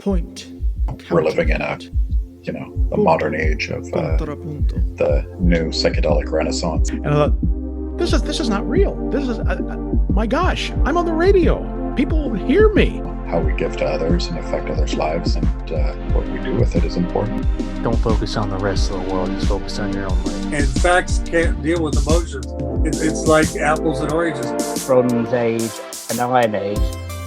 Point. We're living in a modern age of the new psychedelic renaissance. And I thought, this is not real. This is, my gosh, I'm on the radio. People hear me. How we give to others and affect others' lives, and what we do with it is important. Don't focus on the rest of the world, just focus on your own life. And facts can't deal with emotions. It's like apples and oranges. Bronze Age and Iron Age,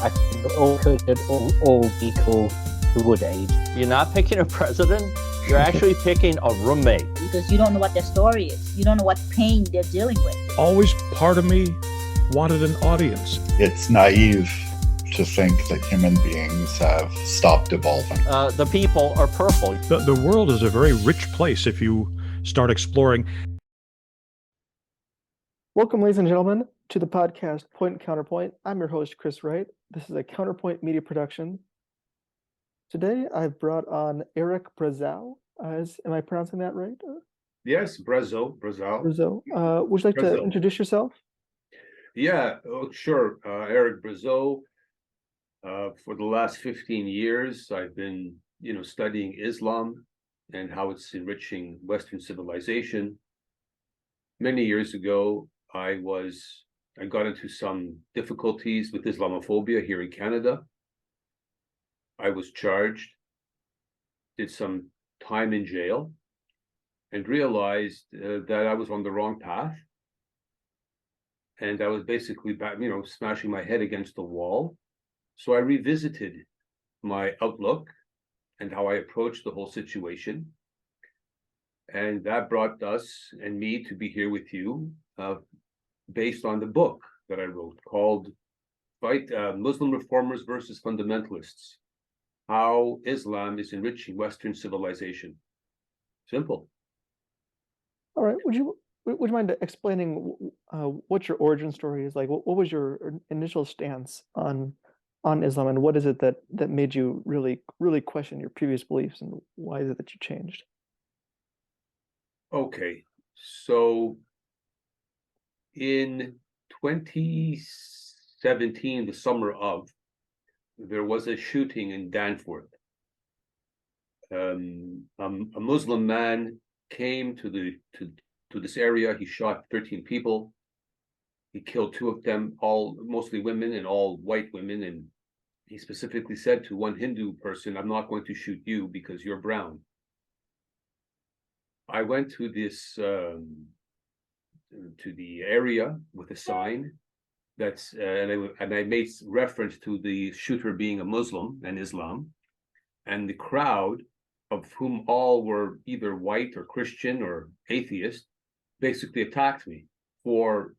I think all could all be called the Wood Age. You're not picking a president, you're actually picking a roommate. Because you don't know what their story is. You don't know what pain they're dealing with. Always part of me wanted an audience. It's naive to think that human beings have stopped evolving. The people are purple. The world is a very rich place if you start exploring. Welcome, ladies and gentlemen, to the podcast Point Counterpoint. I'm your host, Chris Wright. This is a Counterpoint media production. Today, I've brought on Eric Brazau. Am I pronouncing that right? Yes, Brazau. Brazau. Would you like to introduce yourself? Yeah, sure. Eric Brazau. For the last 15 years, I've been, studying Islam and how it's enriching Western civilization. Many years ago, I got into some difficulties with Islamophobia here in Canada. I was charged, did some time in jail, and realized that I was on the wrong path. And I was basically, smashing my head against the wall. So I revisited my outlook and how I approached the whole situation. And that brought us and me to be here with you based on the book that I wrote called Wright, Muslim Reformers versus Fundamentalists, How Islam is Enriching Western Civilization. Simple. All right. Would you mind explaining what your origin story is like? What was your initial stance on Islam, and what is it that made you really question your previous beliefs, and why is it that you changed? Okay, so in 2017, the summer of, there was a shooting in Danforth. A Muslim man came to this area. He shot 13 people. He killed 2 of them, all mostly women and all white women. And he specifically said to one Hindu person, "I'm not going to shoot you because you're brown." I went to to the area with a sign and I made reference to the shooter being a Muslim and Islam, and the crowd, of whom all were either white or Christian or atheist, basically attacked me for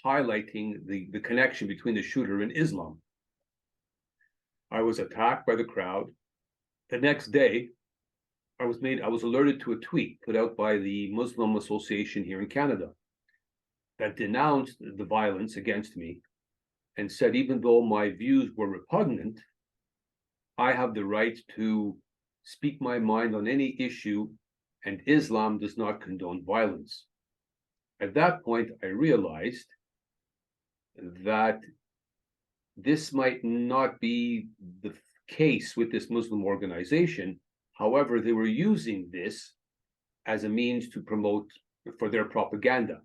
highlighting the connection between the shooter and Islam. I was attacked by the crowd. The next day, I was alerted to a tweet put out by the Muslim Association here in Canada that denounced the violence against me and said, even though my views were repugnant, I have the right to speak my mind on any issue, and Islam does not condone violence. At that point, I realized that this might not be the case with this Muslim organization. However, they were using this as a means to promote for their propaganda.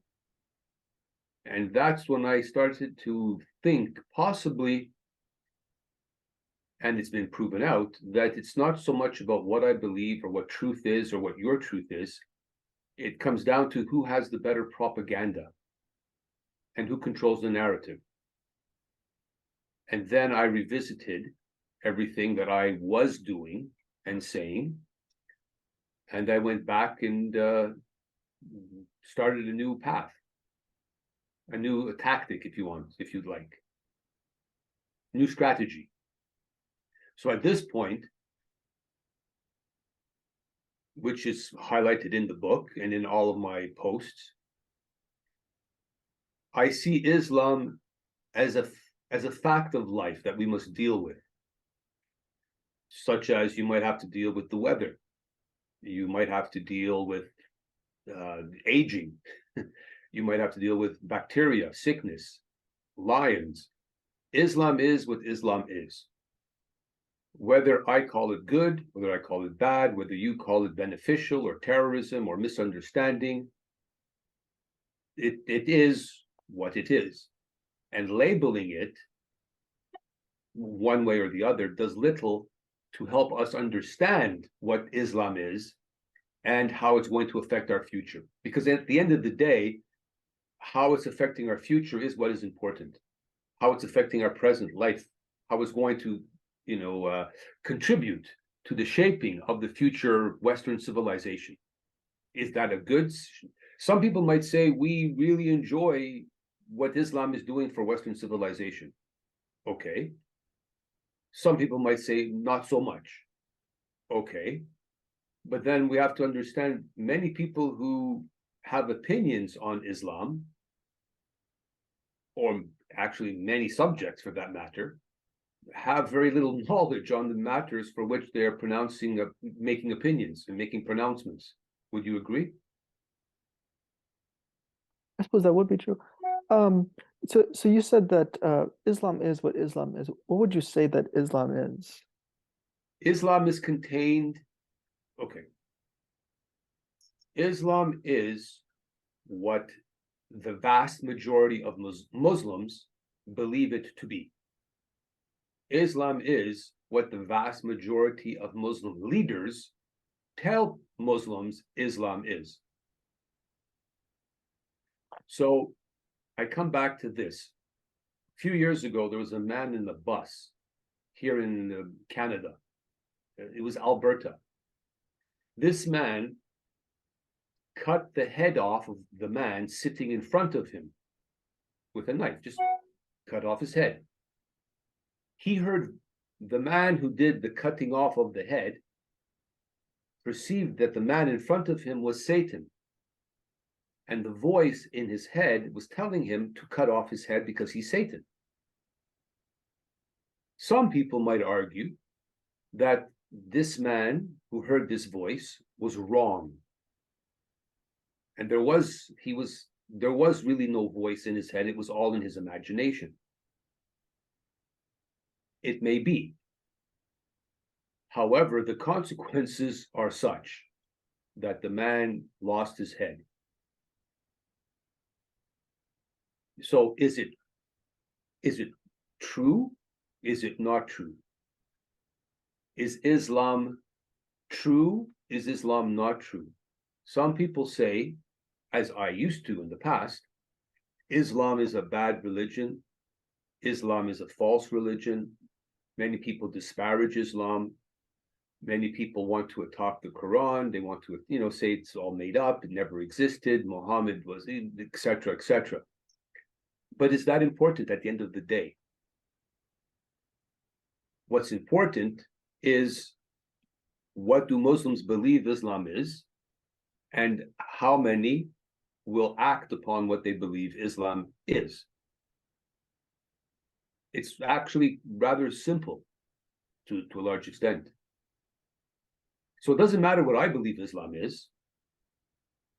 And that's when I started to think possibly, and it's been proven out, that it's not so much about what I believe or what truth is or what your truth is. It comes down to who has the better propaganda and who controls the narrative. And then I revisited everything that I was doing and saying, and I went back and started a new path, a new tactic, if you'd like, new strategy. So at this point, which is highlighted in the book and in all of my posts, I see Islam as a fact of life that we must deal with, such as you might have to deal with the weather. You might have to deal with aging. You might have to deal with bacteria, sickness, lions. Islam is what Islam is. Whether I call it good, whether I call it bad, whether you call it beneficial or terrorism or misunderstanding, it is what it is. And labeling it one way or the other does little to help us understand what Islam is and how it's going to affect our future. Because at the end of the day, how it's affecting our future is what is important. How it's affecting our present life, how it's going to, contribute to the shaping of the future Western civilization. Is that a good? Some people might say we really enjoy what Islam is doing for Western civilization. Okay. Some people might say not so much. Okay. But then we have to understand many people who have opinions on Islam, or actually many subjects for that matter, have very little knowledge on the matters for which they are making opinions and making pronouncements. Would you agree? I suppose that would be true. So you said that Islam is what Islam is. What would you say that Islam is? Islam is contained. Okay. Islam is what the vast majority of Muslims believe it to be. Islam is what the vast majority of Muslim leaders tell Muslims Islam is. So I come back to this. A few years ago, there was a man in the bus here in Canada. It was Alberta. This man cut the head off of the man sitting in front of him with a knife, just cut off his head. He heard the man who did the cutting off of the head perceived that the man in front of him was Satan. And the voice in his head was telling him to cut off his head because he's Satan. Some people might argue that this man who heard this voice was wrong. And there was really no voice in his head. It was all in his imagination. It may be. However, the consequences are such that the man lost his head. So is it true? Is it not true? Is Islam true? Is Islam not true? Some people say, as I used to in the past, Islam is a bad religion. Islam is a false religion. Many people disparage Islam. Many people want to attack the Quran. They want to, say it's all made up. It never existed. Muhammad was, etc., etc. But is that important at the end of the day? What's important is, what do Muslims believe Islam is, and how many will act upon what they believe Islam is? It's actually rather simple to a large extent. So it doesn't matter what I believe Islam is,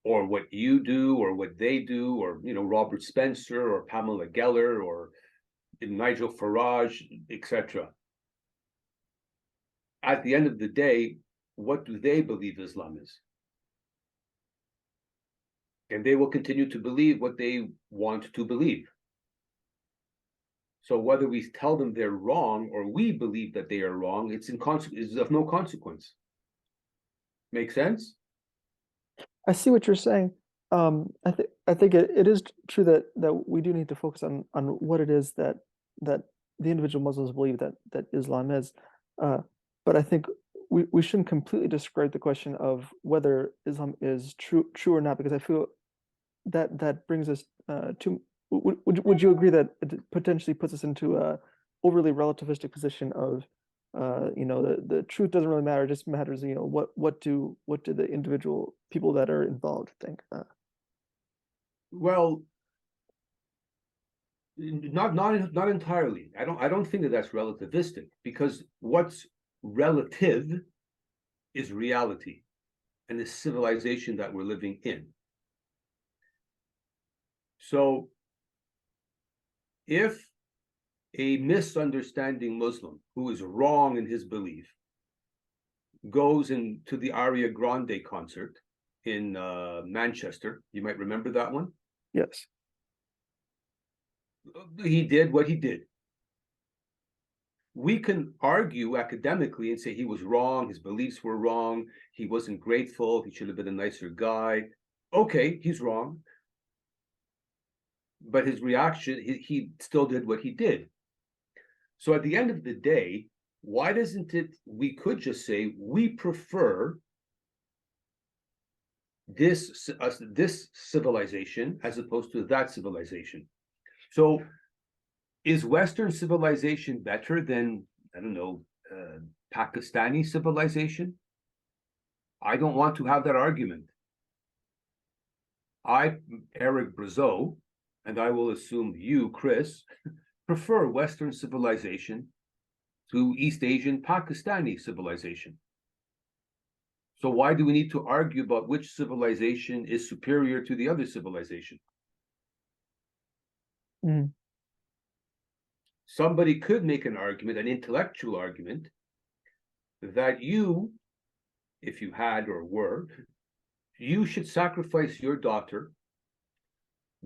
or what you do, or what they do, or Robert Spencer, or Pamela Geller, or Nigel Farage, etc. At the end of the day, what do they believe Islam is? And they will continue to believe what they want to believe. So whether we tell them they're wrong or we believe that they are wrong, it's of no consequence. Make sense? I see what you're saying. I think it is true that we do need to focus on what it is that the individual Muslims believe that Islam is. But I think we shouldn't completely discard the question of whether Islam is true or not, because I feel that brings us to. Would you agree that it potentially puts us into a overly relativistic position of, the truth doesn't really matter; it just matters, what do the individual people that are involved think? Well, not entirely. I don't think that's relativistic, because what's relative is reality and the civilization that we're living in. So if a misunderstanding Muslim who is wrong in his belief goes into the Aria Grande concert in Manchester. You might remember that one. Yes. He did what he did. We can argue academically and say he was wrong, his beliefs were wrong, he wasn't grateful, he should have been a nicer guy. Okay, he's wrong. But his reaction, he still did what he did. So at the end of the day, why doesn't it, we could just say, we prefer this civilization as opposed to that civilization. So is Western civilization better than, I don't know, Pakistani civilization? I don't want to have that argument. I, Eric Brazau, and I will assume you, Chris, prefer Western civilization to East Asian Pakistani civilization. So why do we need to argue about which civilization is superior to the other civilization? Mm. Somebody could make an argument, an intellectual argument, that you, if you had or were, you should sacrifice your daughter,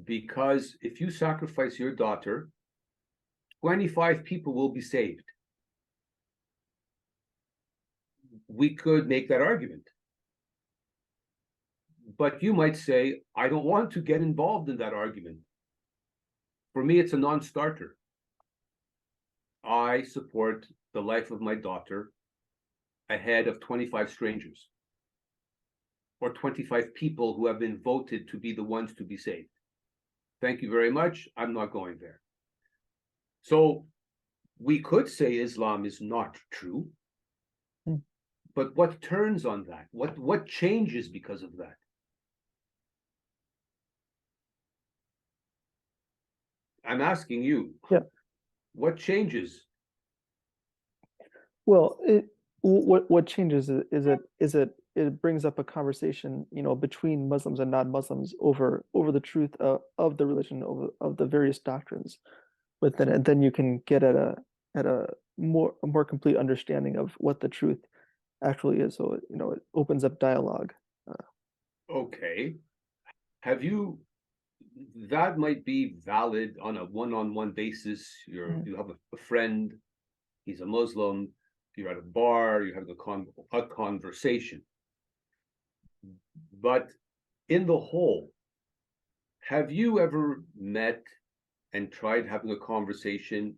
because if you sacrifice your daughter, 25 people will be saved. We could make that argument. But you might say, I don't want to get involved in that argument. For me, it's a non-starter. I support the life of my daughter ahead of 25 strangers or 25 people who have been voted to be the ones to be saved. Thank you very much. I'm not going there. So we could say Islam is not true, but what turns on that? What changes because of that? I'm asking you. Yeah. What changes? Well, what changes is it brings up a conversation, between Muslims and non-Muslims over the truth of the religion, of the various doctrines within it. And then you can get at a more complete understanding of what the truth actually is. So it opens up dialogue. Okay. That might be valid on a one-on-one basis. You have a friend, he's a Muslim, you're at a bar, you're having a conversation. But in the whole, have you ever met and tried having a conversation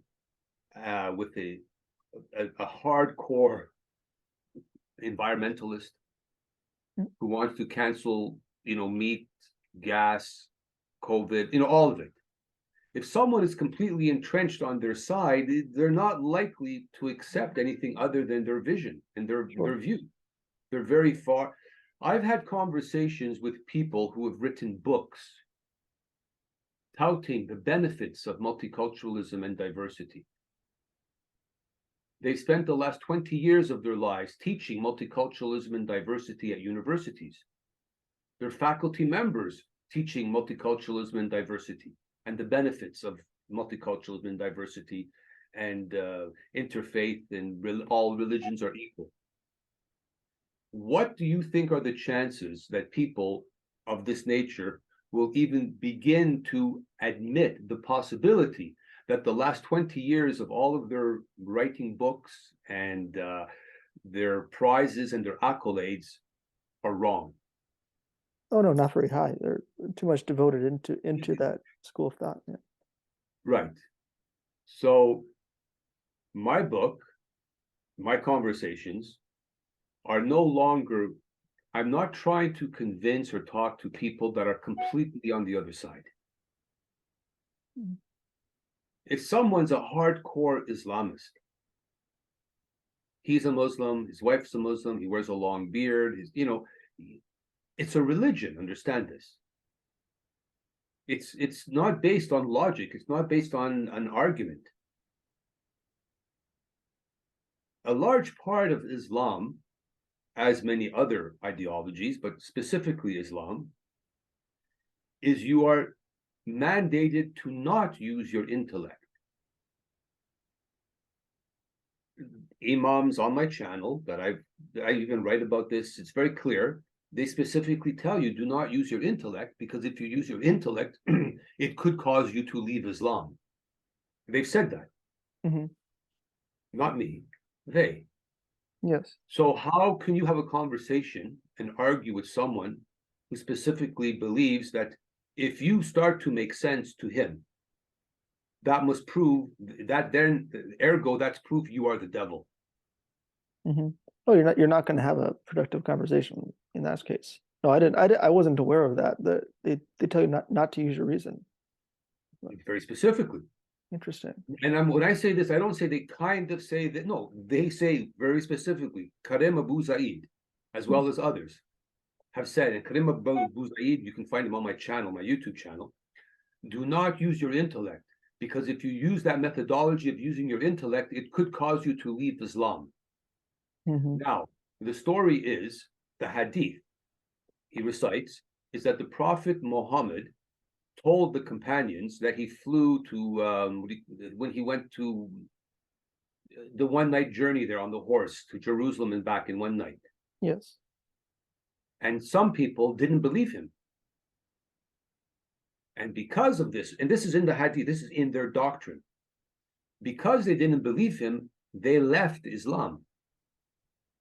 with a hardcore environmentalist who wants to cancel, meat, gas, COVID, all of it? If someone is completely entrenched on their side, they're not likely to accept anything other than their vision and their view. They're very far. I've had conversations with people who have written books touting the benefits of multiculturalism and diversity. They spent the last 20 years of their lives teaching multiculturalism and diversity at universities. They're faculty members teaching multiculturalism and diversity and the benefits of multiculturalism and diversity and interfaith and all religions are equal. What do you think are the chances that people of this nature will even begin to admit the possibility that the last 20 years of all of their writing books and their prizes and their accolades are wrong? Oh no, not very high. They're too much devoted into that school of thought. Yeah. Right. So my book, my conversations are no longer, I'm not trying to convince or talk to people that are completely on the other side. If someone's a hardcore Islamist, he's a Muslim, his wife's a Muslim, he wears a long beard, it's a religion, understand this. It's not based on logic, it's not based on an argument. A large part of Islam, as many other ideologies, but specifically Islam, is you are mandated to not use your intellect. imams on my channel that I even write about this. It's very clear. They specifically tell you, do not use your intellect, because if you use your intellect, it could cause you to leave Islam. They've said that. Mm-hmm. Not me, they. Yes. So how can you have a conversation and argue with someone who specifically believes that if you start to make sense to him, that must prove that, then ergo that's proof you are the devil. Mm-hmm. Oh, you're not going to have a productive conversation in that case. No, I wasn't aware of that. They tell you not to use your reason. Very specifically. Interesting. And when I say this, I don't say they kind of say that. No, they say very specifically. Karim Abu Zaid, as well as others, have said, and Karim Abu Zaid, you can find him on my channel, my YouTube channel. Do not use your intellect, because if you use that methodology of using your intellect, it could cause you to leave Islam. Mm-hmm. Now, the story is, the hadith he recites is that the Prophet Muhammad told the companions that he flew to, when he went to the one-night journey there on the horse to Jerusalem and back in one night. Yes. And some people didn't believe him. And because of this, and this is in the hadith, this is in their doctrine, because they didn't believe him, they left Islam.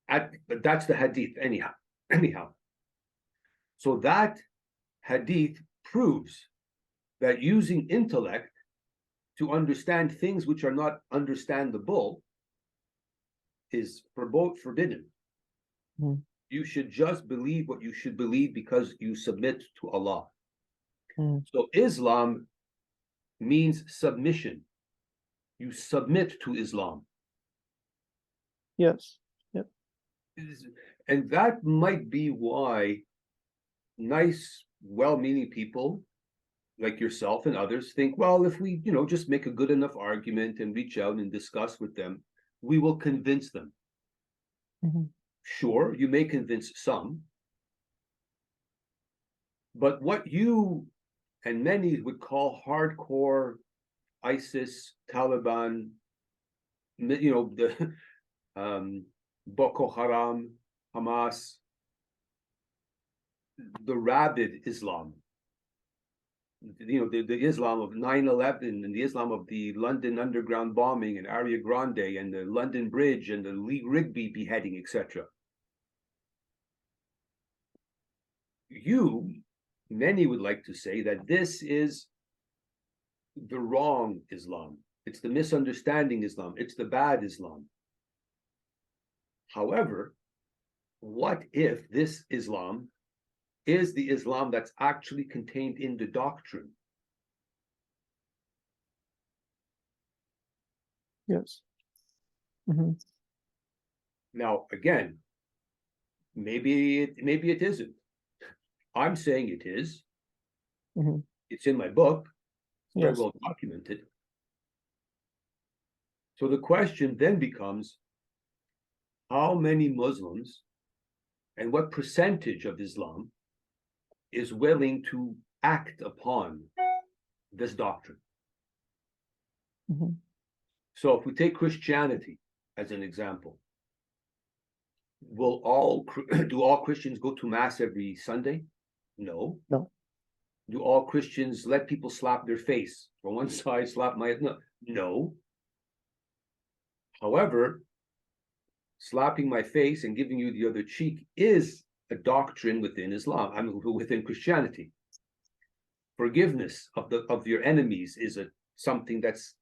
But that's the hadith anyhow. So that hadith proves that using intellect to understand things which are not understandable is forbidden. Mm. You should just believe what you should believe because you submit to Allah. Mm. So Islam means submission. You submit to Islam. Yes. Yep. And that might be why nice, well-meaning people like yourself and others think, well, if we, just make a good enough argument and reach out and discuss with them, we will convince them. Mm-hmm. Sure, you may convince some, but what you and many would call hardcore ISIS, Taliban, the Boko Haram, Hamas, the rabid Islam, the Islam of 9/11 and the Islam of the London Underground bombing and Ariana Grande and the London Bridge and the Lee Rigby beheading, etc. Many would like to say that this is the wrong Islam. It's the misunderstanding Islam. It's the bad Islam. However, what if this Islam is the Islam that's actually contained in the doctrine? Yes. Mm-hmm. Now, again, maybe it isn't. I'm saying it is. Mm-hmm. It's in my book. It's very Yes. well documented. So the question then becomes, how many Muslims and what percentage of Islam is willing to act upon this doctrine? Mm-hmm. So if we take Christianity as an example, do all Christians go to mass every Sunday? No. No. Do all Christians let people slap their face from one side, slap my no? No. However, slapping my face and giving you the other cheek is a doctrine within Islam, within Christianity. Forgiveness of your enemies is something that's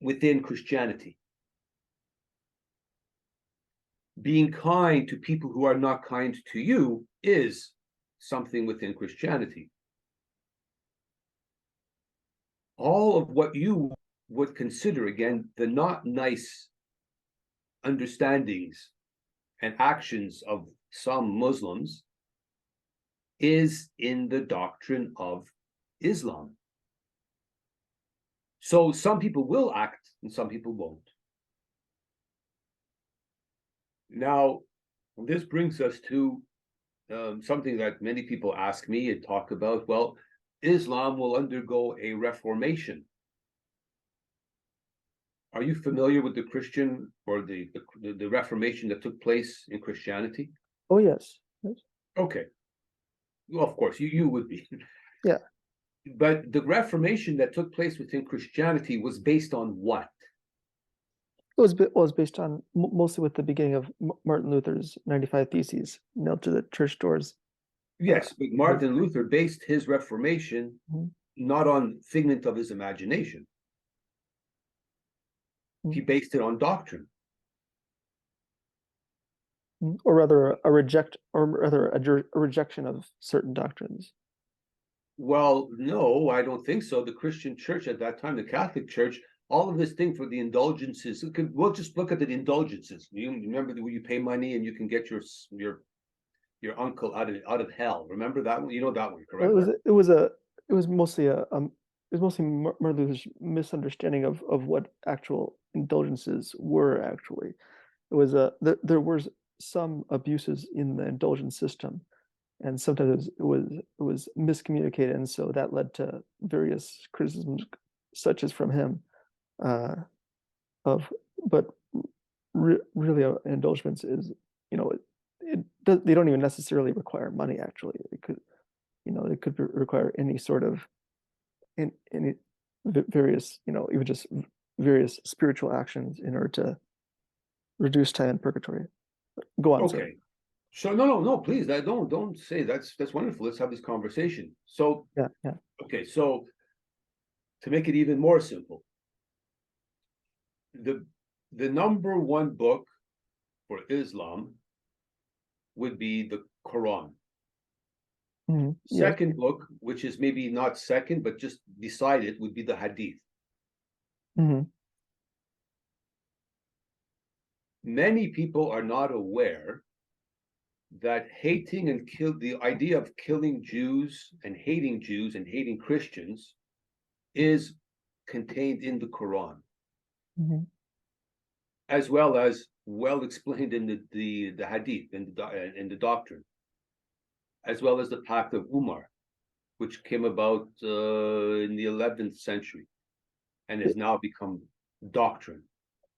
within Christianity. Being kind to people who are not kind to you is something within Christianity. All of what you would consider, again, the not nice understandings and actions of some Muslims is in the doctrine of Islam. So some people will act and some people won't. Now, this brings us to something that many people ask me and talk about. Well, Islam will undergo a reformation. Are you familiar with the Christian or the Reformation that took place in Christianity? Oh yes. Yes. Okay. Well, of course, you would be. Yeah. But the Reformation that took place within Christianity was based on what? It was based on mostly with the beginning of Martin Luther's 95 Theses nailed to the church doors. Yes, but Martin Luther based his Reformation not on figment of his imagination. He based it on doctrine. Or rather a rejection of certain doctrines. Well, no, I don't think so. The Christian church at that time, the Catholic Church, all of this thing for the indulgences. We'll just look at the indulgences. You remember where you pay money and you can get your uncle out of hell. Remember that one? You know that one, correct? It was mostly Martin Luther's misunderstanding of what actual indulgences were actually. It was there were some abuses in the indulgence system, and sometimes it was miscommunicated, and so that led to various criticisms, such as from him, but really indulgence is, they don't even necessarily require money. Actually, it could require any sort of any various, even just various spiritual actions in order to reduce time in purgatory. Go on. Okay. So no, please, don't say that's wonderful. Let's have this conversation. So yeah. Okay, so to make it even more simple, the number one book for Islam would be the Quran. Second book, which is maybe not second, but just beside it, would be the Hadith. Many people are not aware that the idea of killing Jews and hating Christians is contained in the Quran, as well explained in the Hadith and the doctrine, as well as the Pact of Umar, which came about in the 11th century and has now become doctrine.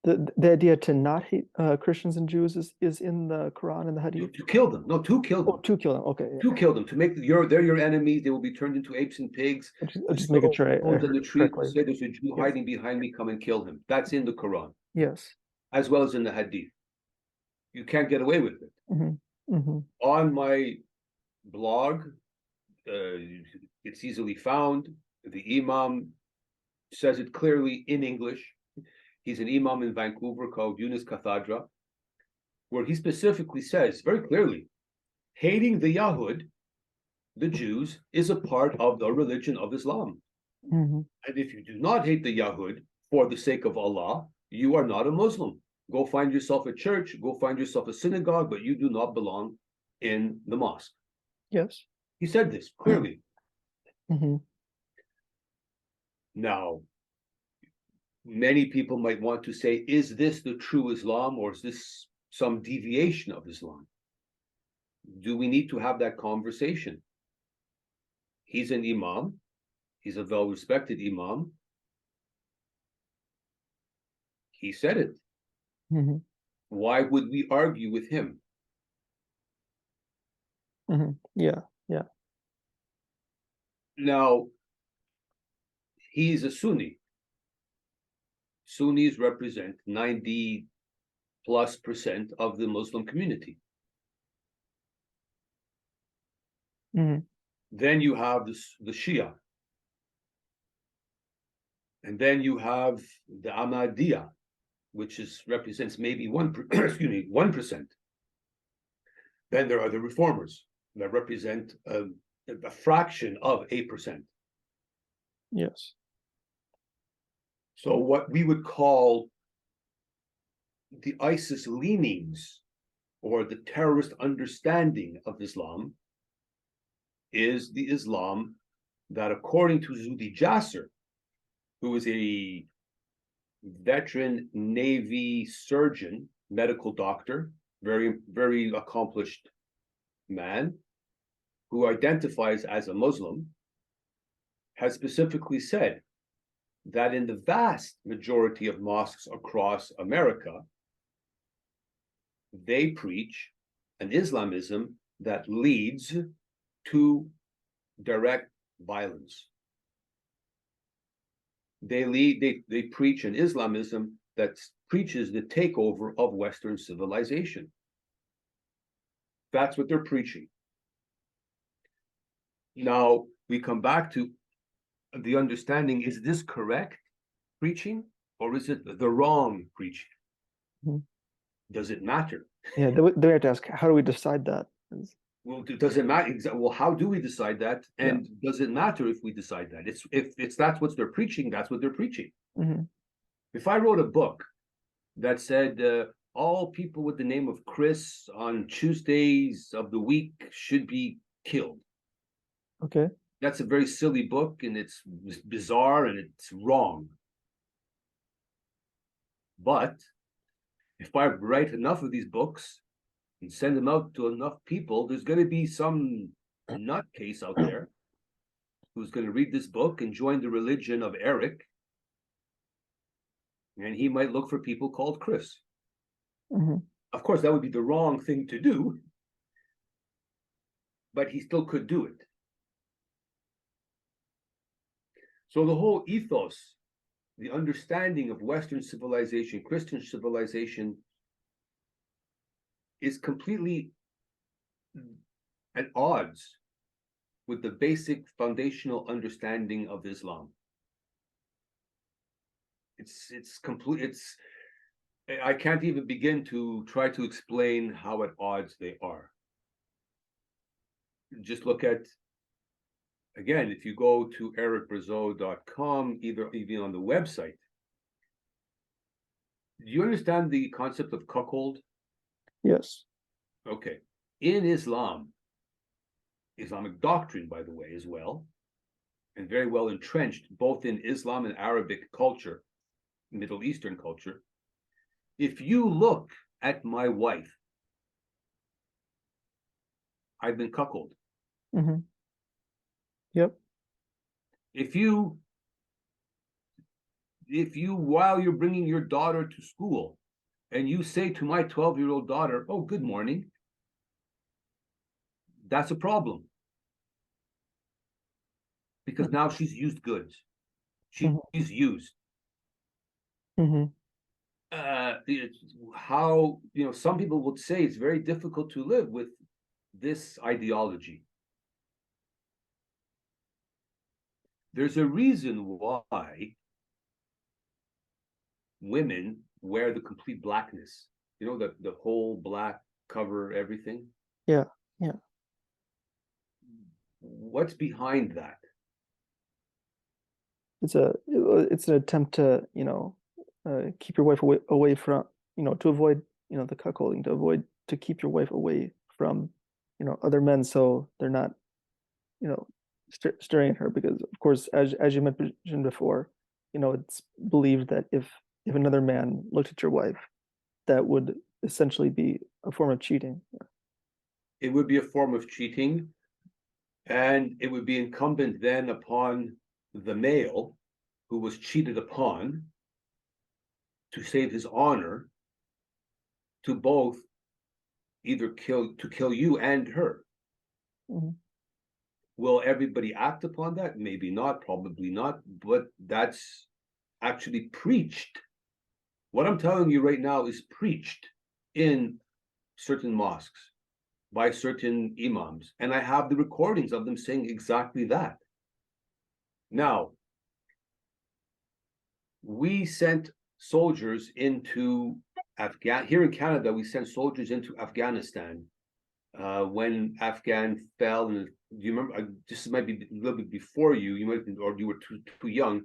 The idea to not hate Christians and Jews is in the Quran and the Hadith. To kill them, no, to kill them. To kill them. Okay. To kill them, to make they're your enemies. They will be turned into apes and pigs. Just making sure I heard the tree correctly. say there's a Jew hiding behind me. Come and kill him. That's in the Quran. Yes. As well as in the Hadith. You can't get away with it. On my blog, it's easily found. The Imam says it clearly in English. He's an Imam in Vancouver called Yunus Cathadra, where he specifically says very clearly, hating the Yahud, the Jews, is a part of the religion of Islam. And if you do not hate the Yahud for the sake of Allah, you are not a Muslim. Go find yourself a church, go find yourself a synagogue, but you do not belong in the mosque. Yes. He said this clearly. Now, many people might want to say, is this the true Islam, or is this some deviation of Islam? Do we need to have that conversation? He's an Imam. He's a well-respected Imam. He said it. Why would we argue with him? Yeah. Now, he's a Sunni. Sunnis represent 90+% of the Muslim community. Then you have the Shia. And then you have the Ahmadiyya, which represents maybe 1%. Then there are the Reformers that represent a fraction of 8%. Yes. So what we would call the ISIS leanings or the terrorist understanding of Islam is the Islam that, according to Zudi Jasser, who is a veteran Navy surgeon, medical doctor, very, very accomplished man, who identifies as a Muslim, has specifically said that in the vast majority of mosques across America, they preach an Islamism that leads to direct violence. They preach an Islamism that preaches the takeover of Western civilization. That's what they're preaching. Now we come back to the understanding, is this correct preaching or is it the wrong preaching? Mhm. Does it matter? Yeah, they have to ask, how do we decide that? Well, does it matter? Well, how do we decide that? And does it matter if we decide that? If that's what they're preaching, that's what they're preaching. Mhm. If I wrote a book that said all people with the name of Chris on Tuesdays of the week should be killed, Okay. that's a very silly book and it's bizarre and it's wrong. But if I write enough of these books and send them out to enough people, there's going to be some nutcase out there who's going to read this book and join the religion of Eric, and he might look for people called Chris. Mhm. Of course, that would be the wrong thing to do, but he still could do it. So the whole ethos, the understanding of Western civilization, Christian civilization, is completely at odds with the basic foundational understanding of Islam. It's complete. I can't even begin to try to explain how at odds they are. Just look at, again, if you go to ericbrazau.com, even on the website, do you understand the concept of cuckold? Yes. Okay. In Islam, Islamic doctrine, by the way, as well, and very well entrenched both in Islam and Arabic culture, Middle Eastern culture, if you look at my wife, I've been cuckolded. Mm-hmm. Yep. If you, while you're bringing your daughter to school, and you say to my 12-year-old daughter, "Oh, good morning," that's a problem. Because now she's used goods. She's used. Mm-hmm. How, some people would say it's very difficult to live with this ideology. There's a reason why women wear the complete blackness. The whole black cover, everything. Yeah. What's behind that? It's an attempt to keep your wife away from to avoid the cuckolding, to keep your wife away from other men, so they're not staring at her, because of course, as you mentioned before, it's believed that if another man looked at your wife, that would essentially be a form of cheating. It would be a form of cheating, and it would be incumbent then upon the male who was cheated upon to save his honor, to both either kill you and her. Mm-hmm. Will everybody act upon that? Maybe not, probably not, but that's actually preached. What I'm telling you right now is preached in certain mosques by certain imams, and I have the recordings of them saying exactly that. Now, we sent soldiers into here in Canada, we sent soldiers into Afghanistan when Afghan fell. And do you remember? This might be a little bit before you. You might, or you were too young.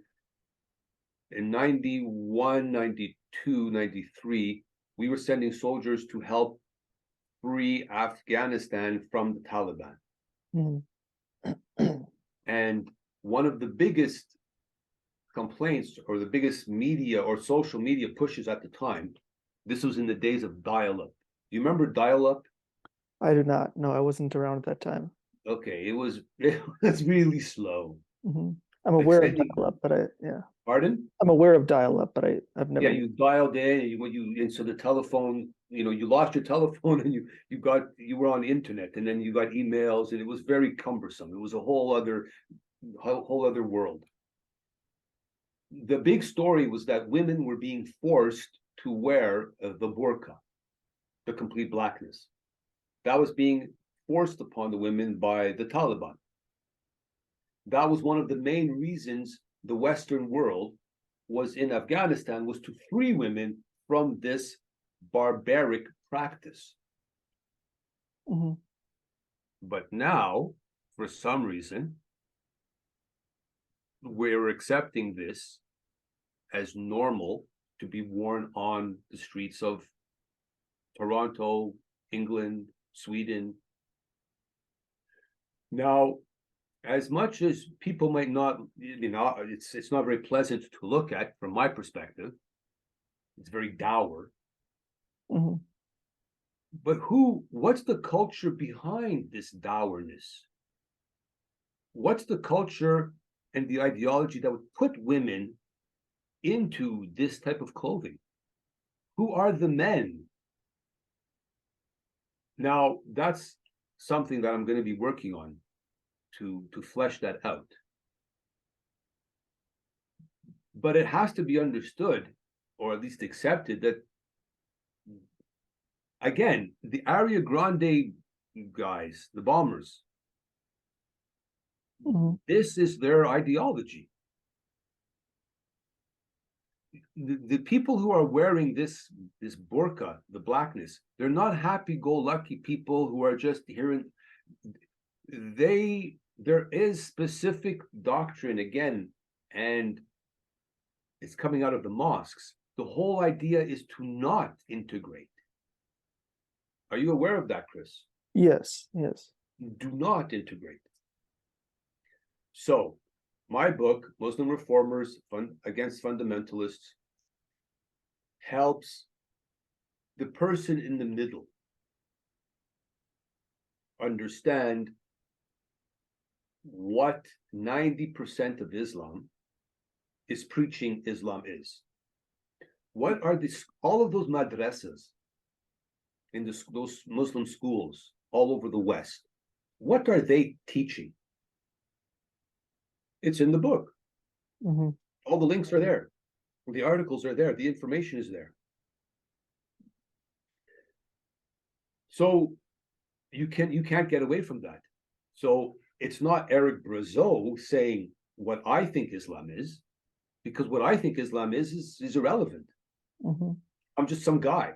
In 91, 92, 93, we were sending soldiers to help free Afghanistan from the Taliban. Mm-hmm. And one of the biggest complaints, or the biggest media or social media pushes at the time, this was in the days of dial-up. You remember dial-up? I do not. No, I wasn't around at that time. Okay, it was really slow. Mm-hmm. I'm aware of Extending- dial-up, but Pardon? I'm aware of dial-up, but I've never. Yeah, you dialed in, and so the telephone, you lost your telephone, and you were on the internet, and then you got emails, and it was very cumbersome. It was a whole other world. The big story was that women were being forced to wear the burqa, the complete blackness. That was being forced upon the women by the Taliban. That was one of the main reasons the Western world was in Afghanistan, was to free women from this barbaric practice. Mm-hmm. But now, for some reason, we're accepting this as normal to be worn on the streets of Toronto, England, Sweden. Now, as much as people might not, it's not very pleasant to look at from my perspective. It's very dour. Mm-hmm. But what's the culture behind this dourness? What's the culture and the ideology that would put women into this type of clothing? Who are the men? Now, that's something that I'm going to be working on to flesh that out. But it has to be understood, or at least accepted, that, again, the Aria Grande guys, the bombers, Mm-hmm. this is their ideology. The people who are wearing this burqa, the blackness, they're not happy-go-lucky people who are just hearing. There is specific doctrine, again, and it's coming out of the mosques. The whole idea is to not integrate. Are you aware of that, Chris? Yes. Do not integrate. So, my book, Muslim Reformers Against Fundamentalists, helps the person in the middle understand what 90% of Islam is preaching Islam is. What are all of those madrasas in those Muslim schools all over the West? What are they teaching? It's in the book. Mm-hmm. All the links are there. The articles are there. The information is there. So you can't get away from that. So it's not Eric Brazau saying what I think Islam is, because what I think Islam is irrelevant. Mm-hmm. I'm just some guy.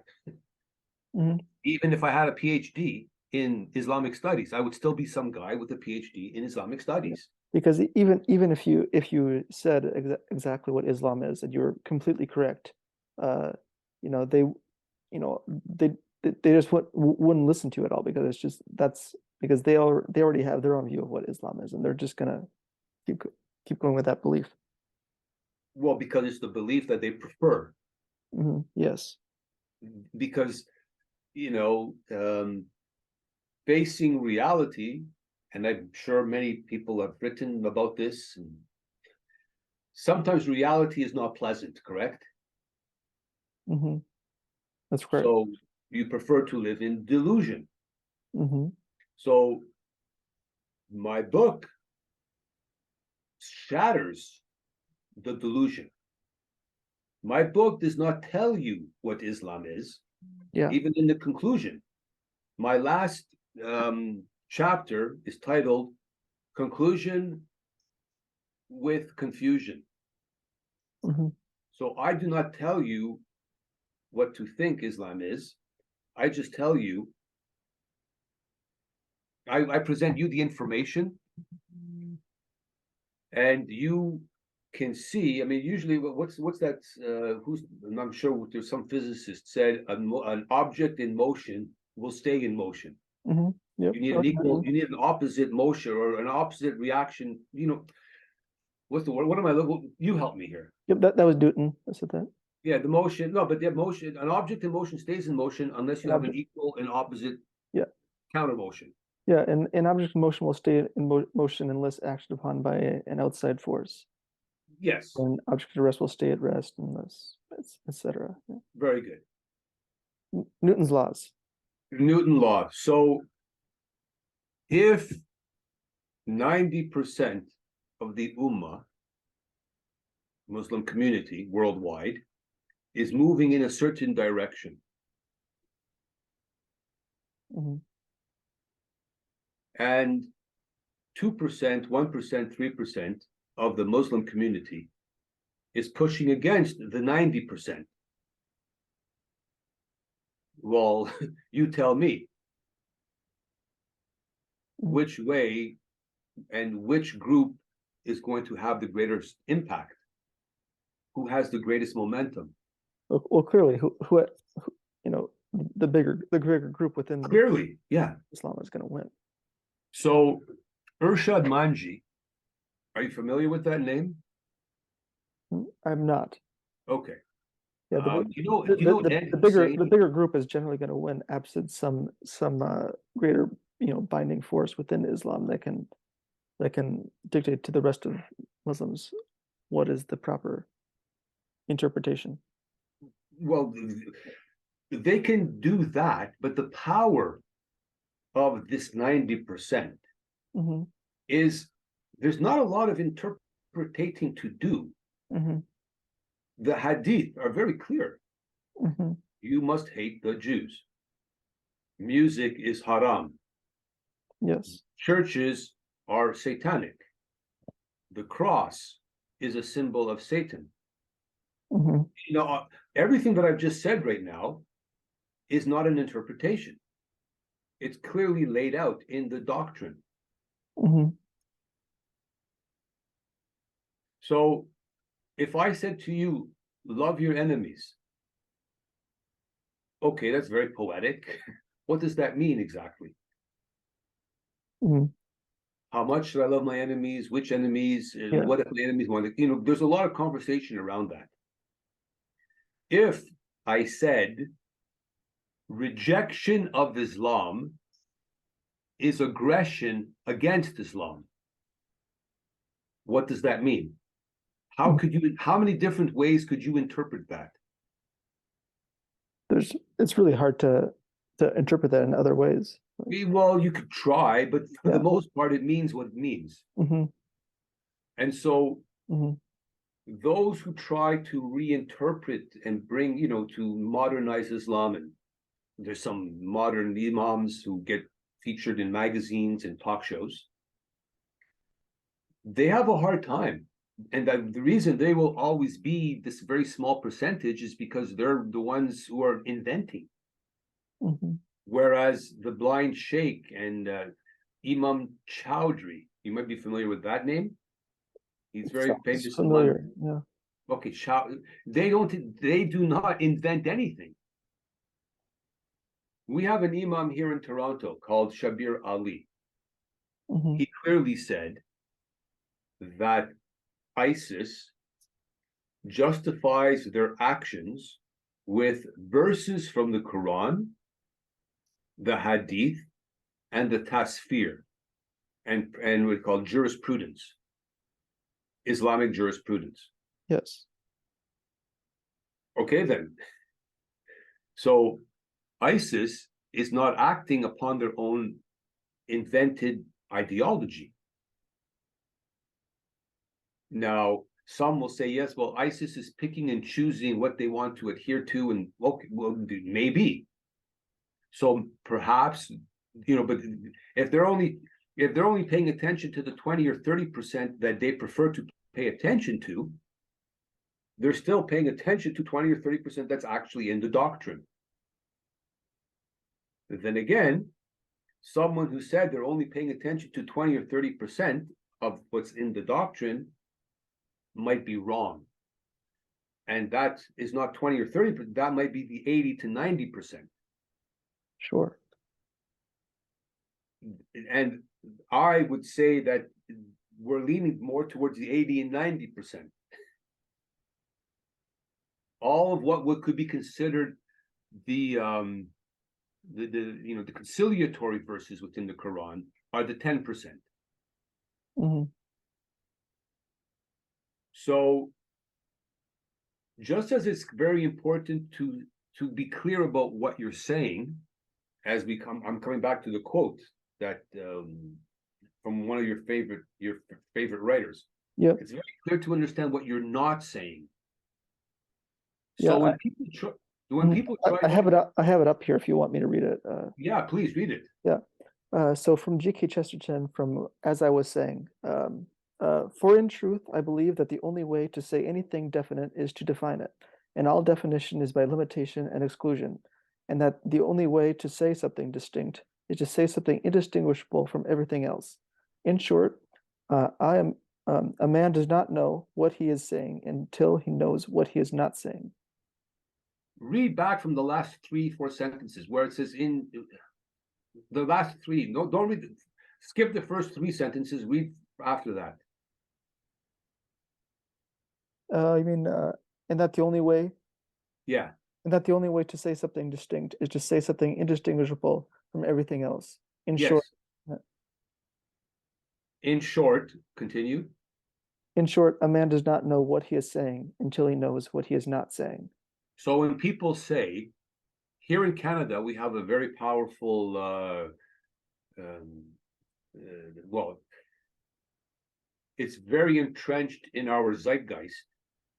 Mm-hmm. Even if I had a PhD in Islamic studies, I would still be some guy with a PhD in Islamic studies. Because even if you said exactly what Islam is, and you're completely correct, they just wouldn't listen to it all, because that's because they already have their own view of what Islam is, and they're just gonna keep going with that belief. Well, because it's the belief that they prefer. Mm-hmm. Yes. Because facing reality. And I'm sure many people have written about this. And sometimes reality is not pleasant, correct? Mm-hmm. That's correct. So you prefer to live in delusion. Mm-hmm. So my book shatters the delusion. My book does not tell you what Islam is. Yeah. Even in the conclusion. My last chapter is titled Conclusion with Confusion. Mm-hmm. So I do not tell you what to think Islam is. I just tell you, I present you the information, and you can see. I mean, usually, what's that? I'm sure there's some physicist said an object in motion will stay in motion. Mm-hmm. Yep. You need an opposite motion or an opposite reaction. What's the word? What am I looking? You help me here. Yep, that was Newton. I said that. Yeah, the motion. No, but the motion. An object in motion stays in motion unless you have an equal and opposite. Yeah. Counter motion. Yeah, and an object in motion will stay in motion unless acted upon by an outside force. Yes, An object at rest will stay at rest unless, etc. Yeah. very good. Newton's laws. Newton law. So if 90% of the Ummah, Muslim community worldwide, is moving in a certain direction, Mhm. and 2%, 1%, 3% of the Muslim community is pushing against the 90%. Well, you tell me which way and which group is going to have the greatest impact? Who has the greatest momentum? Well, clearly, who you know, the bigger group within Clearly, yeah. Islam is going to win. So, Irshad Manji, are you familiar with that name? I'm not. Okay. Yeah, the bigger group is generally going to win, absent some greater binding force within Islam that can dictate to the rest of Muslims what is the proper interpretation. Well, they can do that, but the power of this 90% Mm-hmm. is there's not a lot of interpreting to do. Mm-hmm. The hadith are very clear. Mm-hmm. You must hate the Jews. Music is haram. Yes. Churches are satanic. The cross is a symbol of Satan. Mm-hmm. Everything that I've just said right now is not an interpretation. It's clearly laid out in the doctrine. Mm-hmm. So if I said to you, love your enemies, okay, that's very poetic. What does that mean exactly? Mm-hmm. How much should I love my enemies? Which enemies? Yeah. What if my enemies want to? There's a lot of conversation around that. If I said rejection of Islam is aggression against Islam, what does that mean? How many different ways could you interpret that? It's really hard to interpret that in other ways. Well, you could try, but for Yeah. the most part, it means what it means. Mm-hmm. And so Mm-hmm. those who try to reinterpret and bring, to modernize Islam, and there's some modern imams who get featured in magazines and talk shows, they have a hard time. And the reason they will always be this very small percentage is because they're the ones who are inventing. Mm-hmm. Whereas the blind sheikh and Imam Chowdhury, you might be familiar with that name. He's very famous. Familiar, yeah. Okay, they do not invent anything. We have an imam here in Toronto called Shabir Ali. Mm-hmm. He clearly said that ISIS justifies their actions with verses from the Quran, the Hadith, and the Tasfir, and we call jurisprudence, Islamic jurisprudence. Yes. Okay, then. So ISIS is not acting upon their own invented ideology. Now, some will say, yes, well, ISIS is picking and choosing what they want to adhere to, and well, maybe. So perhaps, but if they're only paying attention to the 20 or 30% that they prefer to pay attention to, they're still paying attention to 20 or 30% that's actually in the doctrine. Then again, someone who said they're only paying attention to 20 or 30% of what's in the doctrine might be wrong. And that is not 20 or 30%, that might be the 80 to 90%. Sure. And I would say that we're leaning more towards the 80 and 90%. All of what could be considered the the conciliatory verses within the Quran are the 10%. Mm-hmm. So just as it's very important to be clear about what you're saying, I'm coming back to the quote that from one of your favorite writers. Yeah. It's very clear to understand what you're not saying. Yeah, So when people try, I have it up. I have it up here if you want me to read it. yeah, please read it. Yeah. So from G.K. Chesterton, from As I Was Saying, for in truth, I believe that the only way to say anything definite is to define it, and all definition is by limitation and exclusion, and that the only way to say something distinct is to say something indistinguishable from everything else. In short, a man does not know what he is saying until he knows what he is not saying. Read back from the last 3-4 sentences where it says in the last three. No, don't read. Skip the first 3 sentences. Read after that. You mean, and that the only way? Yeah. And that the only way to say something distinct is to say something indistinguishable from everything else. In Yes. short. In short, continue. In short, a man does not know what he is saying until he knows what he is not saying. So when people say, here in Canada, we have a very powerful, well, it's very entrenched in our zeitgeist.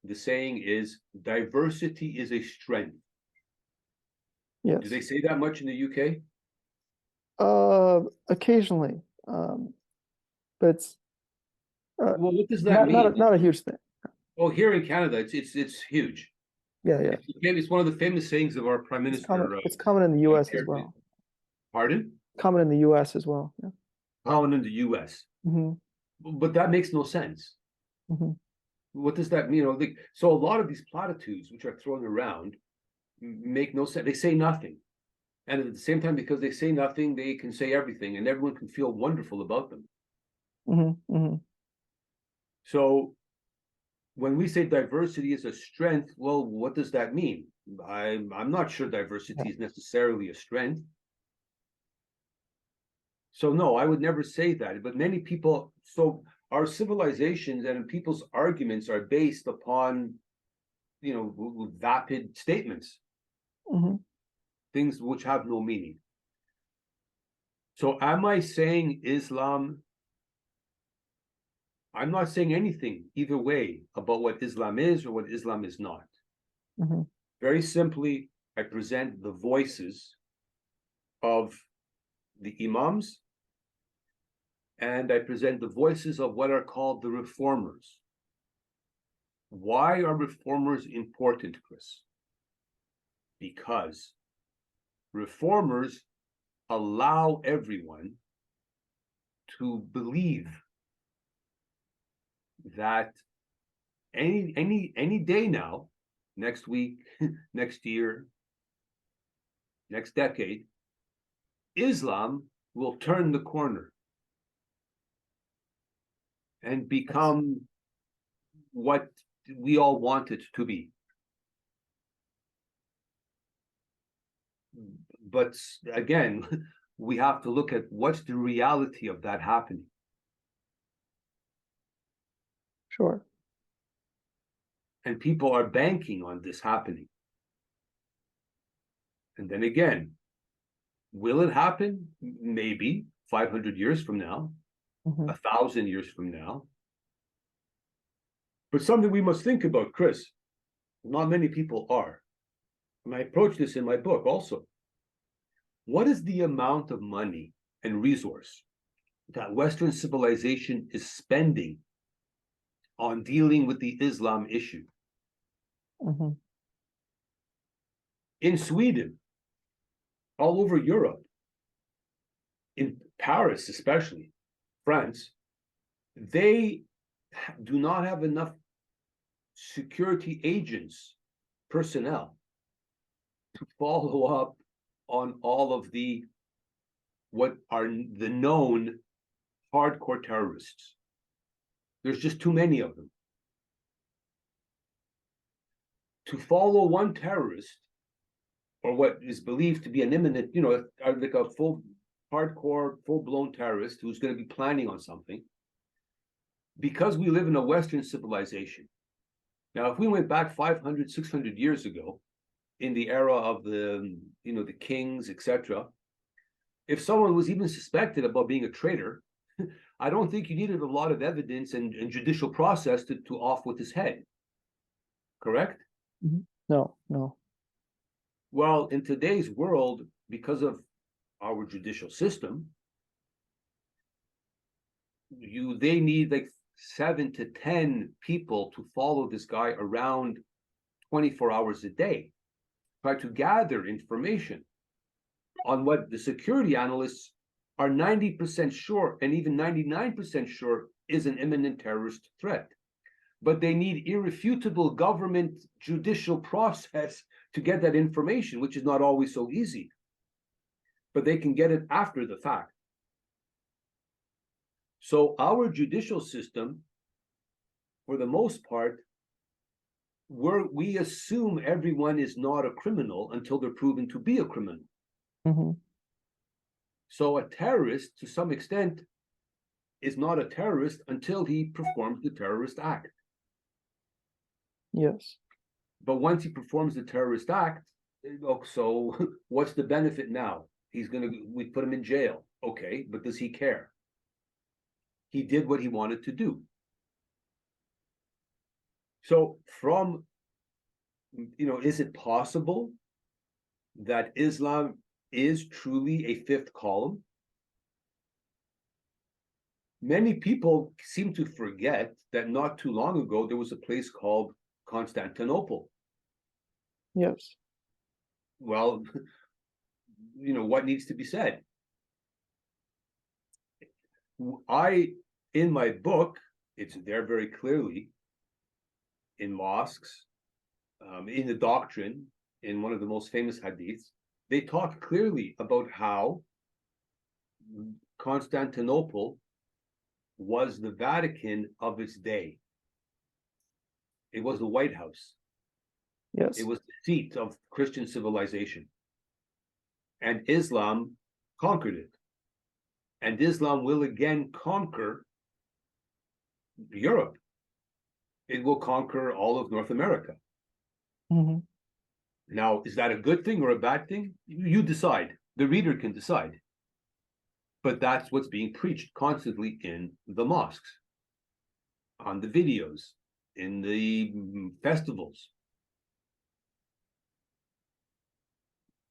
The saying is, diversity is a strength. Yes. Do they say that much in the UK? Occasionally, but it's Well, what does that mean? Not a huge thing. Oh, here in Canada, it's huge. Yeah, yeah. It's one of the famous sayings of our Prime Minister. It's common in the U.S. as well. Pardon? Common in the U.S. as well. Yeah. Common in the U.S. Mm-hmm. But that makes no sense. Mm-hmm. What does that mean? So a lot of these platitudes which are thrown around make no sense. They say nothing. And at the same time, because they say nothing, they can say everything and everyone can feel wonderful about them. Mm-hmm. Mm-hmm. So when we say diversity is a strength, well, what does that mean? I'm not sure diversity is necessarily a strength. So no, I would never say that. But many people, so our civilizations and people's arguments are based upon, vapid statements, Mm-hmm. things which have no meaning. So am I saying Islam? I'm not saying anything either way about what Islam is or what Islam is not. Mm-hmm. Very simply, I present the voices of the imams and I present the voices of what are called the reformers. Why are reformers important, Chris? Because reformers allow everyone to believe that any day now, next week, next year, next decade, Islam will turn the corner and become what we all want it to be. But again, we have to look at what's the reality of that happening. Sure. And people are banking on this happening. And then again, will it happen? Maybe 500 years from now, 1,000 years from now. But something we must think about, Chris, not many people are. And I approach this in my book also. What is the amount of money and resource that Western civilization is spending on dealing with the Islam issue? Mm-hmm. In Sweden, all over Europe, in Paris especially, France, they do not have enough security agents, personnel, to follow up on all of what are the known hardcore terrorists. There's just too many of them. To follow one terrorist or what is believed to be an imminent, like a hardcore, full-blown terrorist who's going to be planning on something, because we live in a Western civilization. Now, if we went back 500, 600 years ago, in the era of the kings, etc., if someone was even suspected about being a traitor, I don't think you needed a lot of evidence and judicial process to off with his head. Correct? No, no. Well, in today's world, because of our judicial system, they need like 7 to 10 people to follow this guy around 24 hours a day, try to gather information on what the security analysts are 90% sure and even 99% sure is an imminent terrorist threat. But they need irrefutable government judicial process to get that information, which is not always so easy. But they can get it after the fact. So our judicial system, for the most part, we assume everyone is not a criminal until they're proven to be a criminal. So a terrorist, to some extent, is not a terrorist until he performs the terrorist act. Yes. But once he performs the terrorist act, so what's the benefit now? We put him in jail. Okay, but does he care? He did what he wanted to do. So is it possible that Islam is truly a fifth column? Many people seem to forget that not too long ago, there was a place called Constantinople. Yes. Well, what needs to be said? In my book, it's there very clearly, in mosques, in the doctrine, in one of the most famous hadiths, they talk clearly about how Constantinople was the Vatican of its day. It was the White House. Yes. It was the seat of Christian civilization. And Islam conquered it. And Islam will again conquer Europe. It will conquer all of North America. Now, is that a good thing or a bad thing? You decide. The reader can decide. But that's what's being preached constantly in the mosques, on the videos, in the festivals.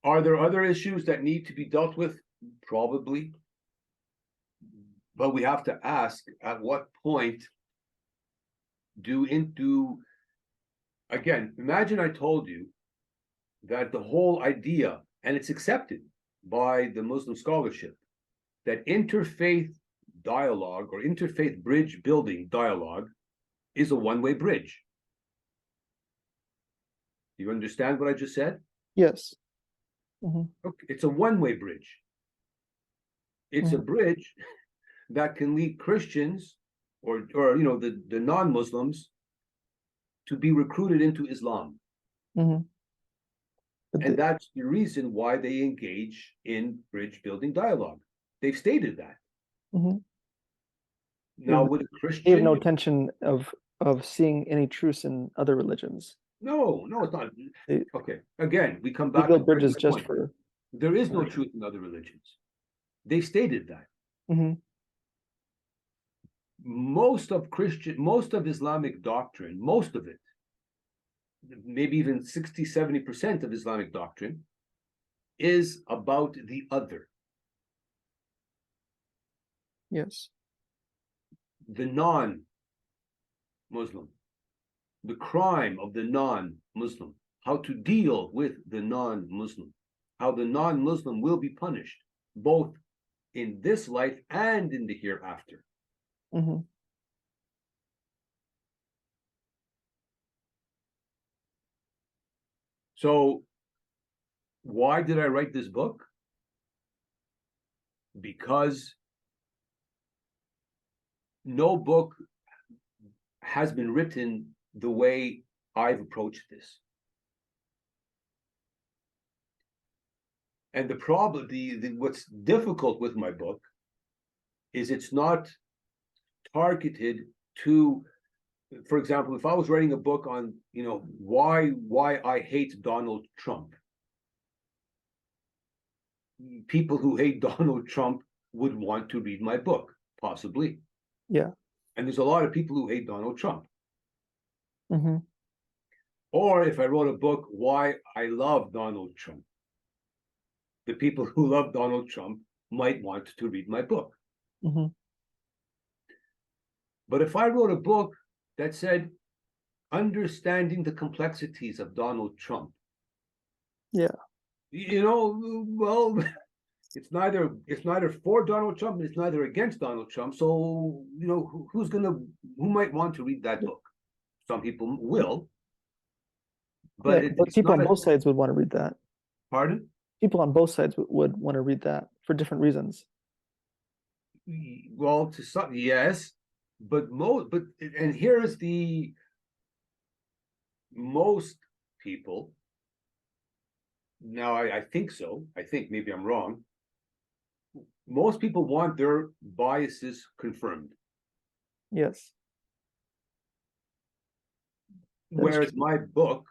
Are there other issues that need to be dealt with? Probably. But we have to ask, at what point again, imagine I told you that the whole idea, and it's accepted by the Muslim scholarship, that interfaith dialogue or interfaith bridge building dialogue is a one-way bridge. You understand what I just said? Yes. Okay. It's a one-way bridge. It's a bridge that can lead Christians or the non-Muslims to be recruited into Islam. And that's the reason why they engage in bridge building dialogue. They've stated that. Now, would a Christian... They have no intention of seeing any truce in other religions. No, it's not. Okay, again, we come back to bridges just point. for... There is no truth in other religions. They stated that. Most of Islamic doctrine, most of it, maybe even 60, 70% of Islamic doctrine is about the other. Yes. The non-Muslim, the crime of the non-Muslim, how to deal with the non-Muslim, how the non-Muslim will be punished, both in this life and in the hereafter. So, why did I write this book? Because no book has been written the way I've approached this. And the problem, what's difficult with my book is it's not targeted to, for example, if I was writing a book on, why I hate Donald Trump, people who hate Donald Trump would want to read my book, possibly. Yeah. And there's a lot of people who hate Donald Trump. Mm-hmm. Or if I wrote a book, why I love Donald Trump, the people who love Donald Trump might want to read my book. Mm-hmm. But if I wrote a book that said, understanding the complexities of Donald Trump, Yeah. Well, it's neither for Donald Trump and it's neither against Donald Trump. So, who might want to read that book? Some people will. But, yeah, but people on both sides would want to read that. Pardon? People on both sides would want to read that for different reasons. Well, to some, yes, and here's the most people. Now, I think so. I think maybe I'm wrong. Most people want their biases confirmed. Yes. Whereas my book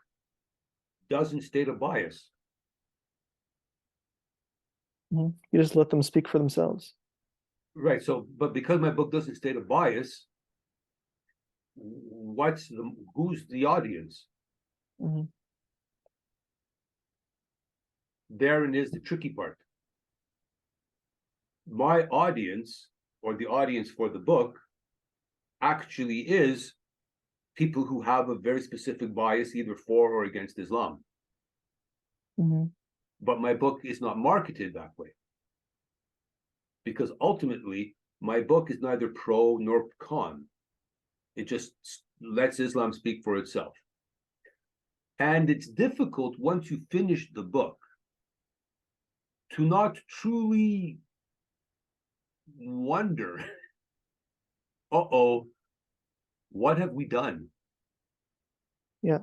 doesn't state a bias. Mm-hmm. You just let them speak for themselves. Right. So, but because my book doesn't state a bias, who's the audience? Mm-hmm. Therein is the tricky part. My audience, or the audience for the book, actually is people who have a very specific bias, either for or against Islam. Mm-hmm. But my book is not marketed that way. Because ultimately, my book is neither pro nor con. It just lets Islam speak for itself. And it's difficult once you finish the book to not truly wonder, what have we done? Yeah.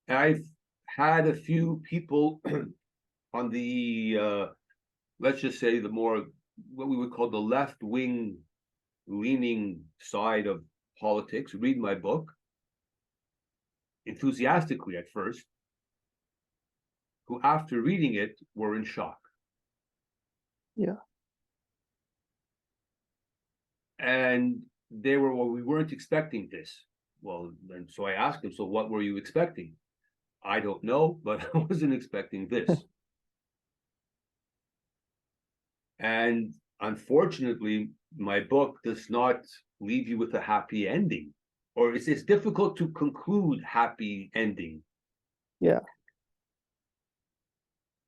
I've had a few people on the, let's just say the more, what we would call the left-wing leaning side of politics, read my book, enthusiastically at first, who after reading it were in shock. Yeah. And they were, well, we weren't expecting this. Well, and so I asked them, so what were you expecting? I don't know, but I wasn't expecting this. And unfortunately, my book does not leave you with a happy ending, or it's difficult to conclude happy ending. Yeah.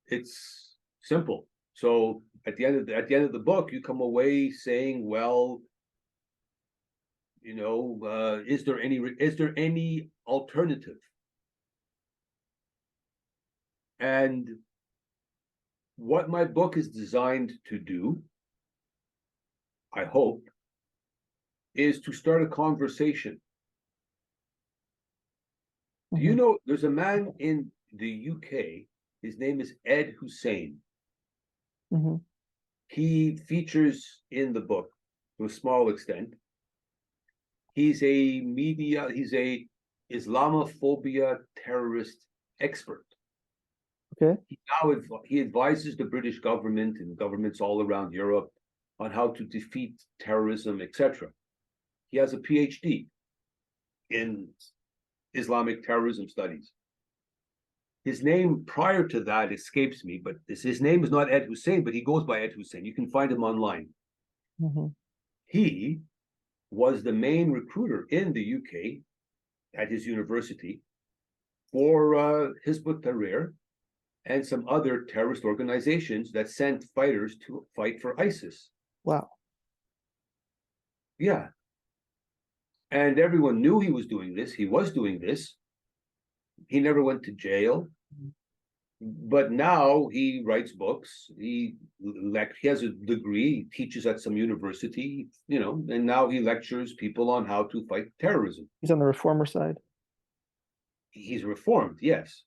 It's simple. So at the end of the book, you come away saying, well, is there any alternative? And what my book is designed to do, I hope, is to start a conversation. Mm-hmm. Do you know there's a man in the UK, his name is Ed Hussein. Mm-hmm. He features in the book to a small extent. He's a Islamophobia terrorist expert. Okay. He advises the British government and governments all around Europe on how to defeat terrorism, etc. He has a PhD in Islamic terrorism studies. His name prior to that escapes me, but his name is not Ed Hussein, but he goes by Ed Hussein. You can find him online. Mm-hmm. He was the main recruiter in the UK at his university for Hizb ut-Tahrir and some other terrorist organizations that sent fighters to fight for ISIS. Wow. Yeah. And everyone knew he was doing this. He was doing this. He never went to jail. But now he writes books. He has a degree, he teaches at some university, and now he lectures people on how to fight terrorism. He's on the reformer side. He's reformed, yes.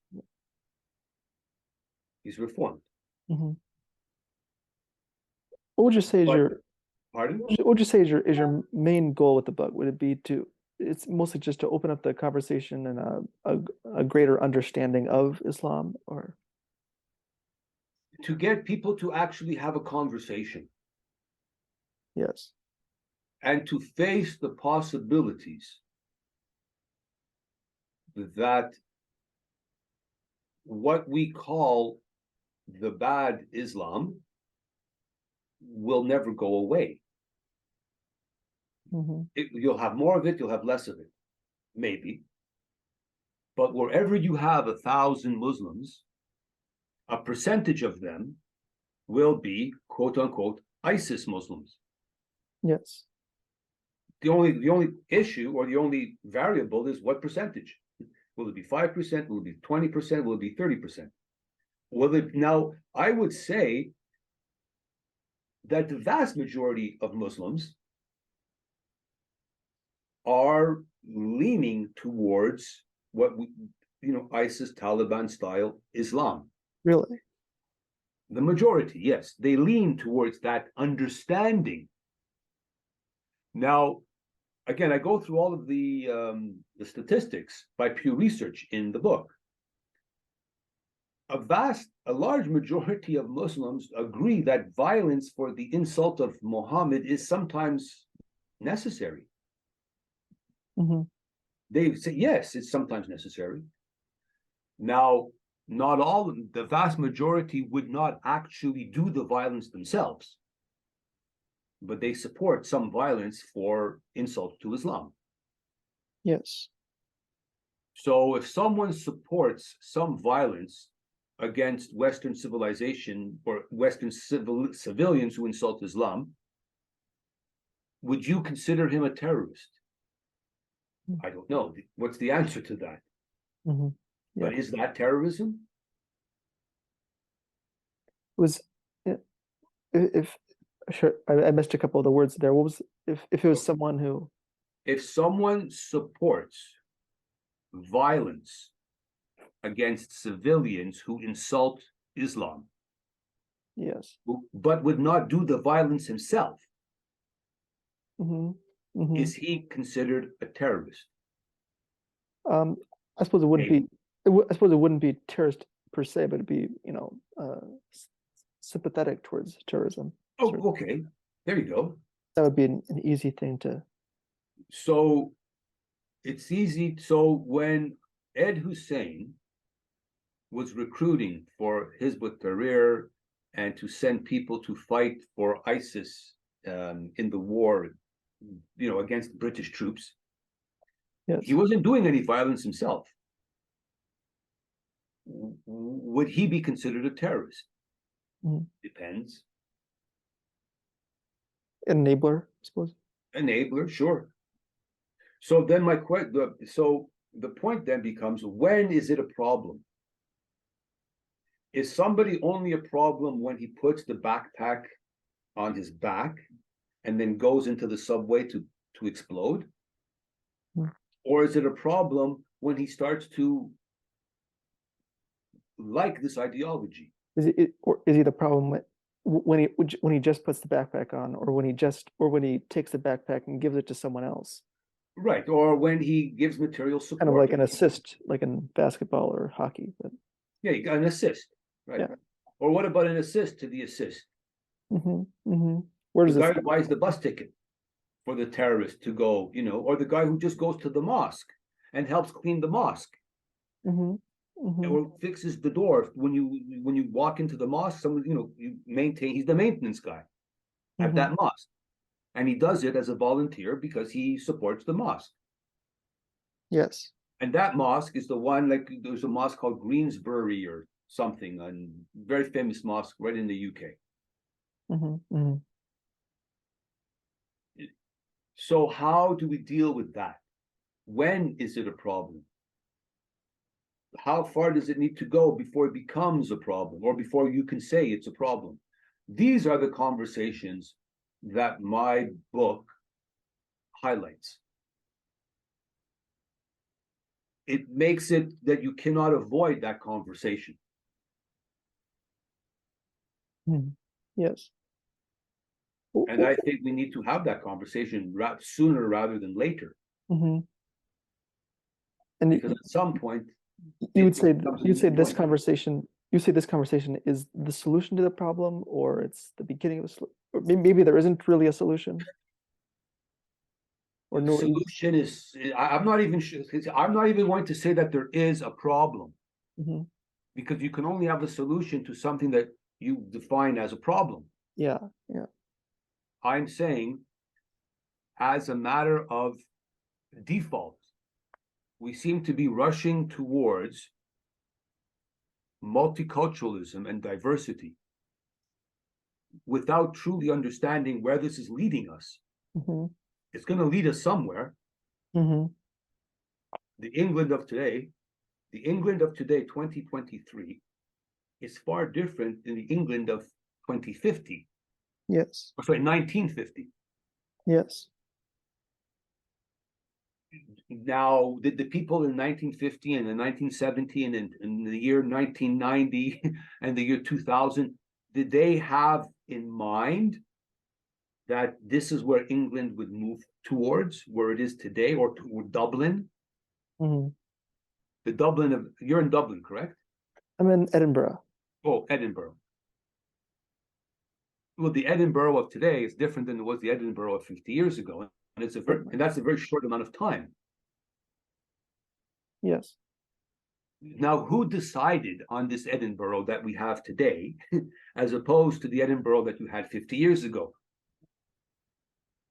He's reformed. Hmm. What would you say is But- your Pardon? what would you say is your main goal with the book? Would it be to it's mostly just to open up the conversation and a greater understanding of Islam, or To get people to actually have a conversation yes. and to face the possibilities that what we call the bad Islam will never go away. Hmm. You'll have more of it, you'll have less of it, maybe. But wherever you have 1,000 Muslims, a percentage of them will be, quote unquote, ISIS Muslims. Yes. The only issue or the only variable is what percentage. Will it be 5%? Will it be 20%? Will it be 30%? Now, I would say that the vast majority of Muslims are leaning towards what we, ISIS, Taliban style Islam. Really? The majority, yes, they lean towards that understanding. Now, again, I go through all of the statistics by Pew Research in the book. A large majority of Muslims agree that violence for the insult of Muhammad is sometimes necessary. Hmm. They say, yes, it's sometimes necessary. Now, not all, the vast majority would not actually do the violence themselves, but they support some violence for insult to Islam. Yes. So if someone supports some violence against Western civilization or Western civilians who insult Islam, would you consider him a terrorist? I don't know. What's the answer to that? Hmm. Yeah. But is that terrorism? Was if sure I missed a couple of the words there. What was if it was someone who If someone supports violence against civilians who insult Islam, yes. but would not do the violence himself, Hmm. Hmm. is he considered a terrorist? I suppose it wouldn't Maybe. be. I suppose it wouldn't be terrorist per se, but it'd be sympathetic towards terrorism. Oh, Sort of. okay. There you go. That would be an easy thing to. So it's easy. So when Ed Hussein was recruiting for Hizb ut-Tahrir and to send people to fight for ISIS in the war, against British troops, Yes. he wasn't doing any violence himself. Would he be considered a terrorist? Mhm. Depends. Enabler, I suppose. Enabler, sure. So then the point then becomes, when is it a problem? Is somebody only a problem when he puts the backpack on his back and then goes into the subway to explode? Hmm. Or is it a problem when he starts to like this ideology? Or is he the problem when he just puts the backpack on, or when he takes the backpack and gives it to someone else? Right, or when he gives material support. Kind of like an assist, like in basketball or hockey. But Yeah, you got an assist, right? Yeah. Or what about an assist to the assist? Where does The guy it? who buys the bus ticket for the terrorist to go, or the guy who just goes to the mosque and helps clean the mosque, or fixes the door when you walk into the mosque. Someone, he's the maintenance guy at that mosque, and he does it as a volunteer because he supports the mosque. Yes. And that mosque is the one, like there's a mosque called Greensbury or something, a very famous mosque right in the UK. So how do we deal with that? When is it a problem? How far does it need to go before it becomes a problem, or before you can say it's a problem? These are the conversations that my book highlights. It makes it that you cannot avoid that conversation. Mhm. Yes. And I think we need to have that conversation sooner rather than later, Mm-hmm. And because at some point you would it say becomes you say this annoying. conversation you say this conversation is the solution to the problem, or it's the beginning of the solution, or maybe there isn't really a solution, or The no. solution is, I'm not even sure, I'm not even going to say that there is a problem, Mm-hmm. because you can only have a solution to something that you define as a problem. Yeah, yeah. I'm saying, as a matter of default, we seem to be rushing towards multiculturalism and diversity without truly understanding where this is leading us. Mm-hmm. It's going to lead us somewhere. Mm-hmm. The England of today, 2023, is far different than the England of 2050. Yes. Or sorry, 1950. Yes. Now, did the people in 1950 and in 1970 and in the year 1990 and the year 2000, did they have in mind that this is where England would move towards, where it is today, or to Dublin? Mm-hmm. The Dublin of, you're in Dublin, correct? I'm in Edinburgh. Oh, Edinburgh. Well, the Edinburgh of today is different than it was the Edinburgh of 50 years ago, and that's a very short amount of time. Yes. Now, who decided on this Edinburgh that we have today, as opposed to the Edinburgh that you had 50 years ago?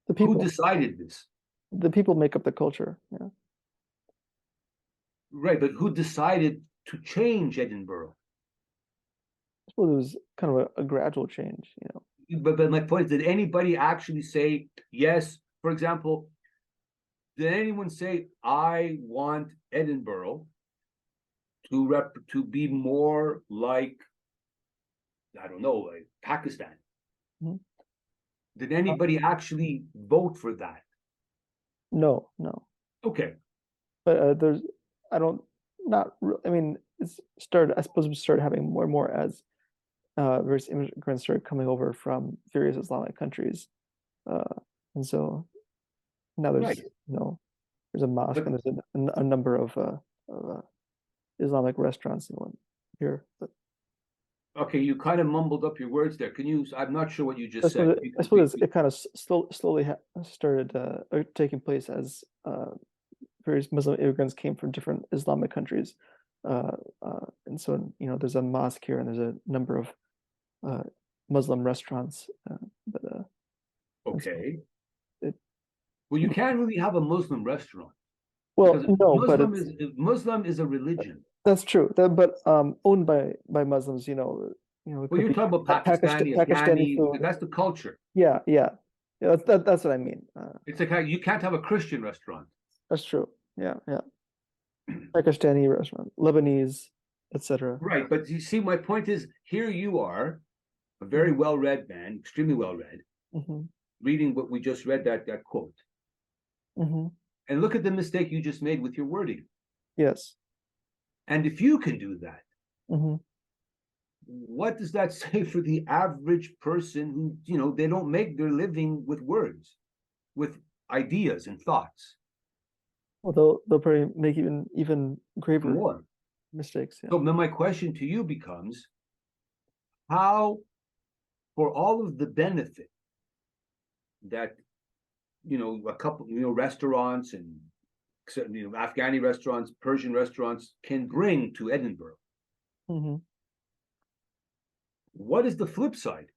The people. Who decided this? The people make up the culture. Yeah. Right, but who decided to change Edinburgh? I suppose it was kind of a gradual change, you know. But my point is, did anybody actually say, yes, for example, did anyone say, I want Edinburgh to be more like, I don't know, like Pakistan? Mhm. Did anybody actually vote for that? No, no. Okay. But there's, I don't, not, I mean, it's started, I suppose we started having more and more as various immigrants started coming over from various Islamic countries. And so now there's, Right. you know, there's a mosque But- and there's a number of Islamic restaurants here. But Okay, you kind of mumbled up your words there. Can you? I'm not sure what you I just said. suppose, I suppose it kind of slowly started taking place as various Muslim immigrants came from different Islamic countries. And so, you know, there's a mosque here and there's a number of Muslim restaurants. Okay. it- Well, you can't really have a Muslim restaurant, Well, because no, but it's, Muslim is a religion. that's true. But owned by Muslims, you know, it Well, could you're be talking about Pakistani, Pakistani Afghani. food. That's the culture. Yeah, yeah, yeah. That's what I mean. It's like you can't have a Christian restaurant. That's true. Yeah, yeah. Pakistani restaurant, Lebanese, etc. Right, but you see, my point is, here you are, a very well-read man, extremely well-read, Mm-hmm. reading what we just read, that quote. Mm-hmm. And look at the mistake you just made with your wording. Yes. And if you can do that, Mm-hmm. what does that say for the average person who, you know, they don't make their living with words, with ideas and thoughts? Well, they'll probably make even graver More. mistakes. Yeah. So then my question to you becomes, how, for all of the benefit that, you know, a couple, you know, restaurants and, you know, Afghani restaurants, Persian restaurants can bring to Edinburgh, Mm-hmm. what is the flip side?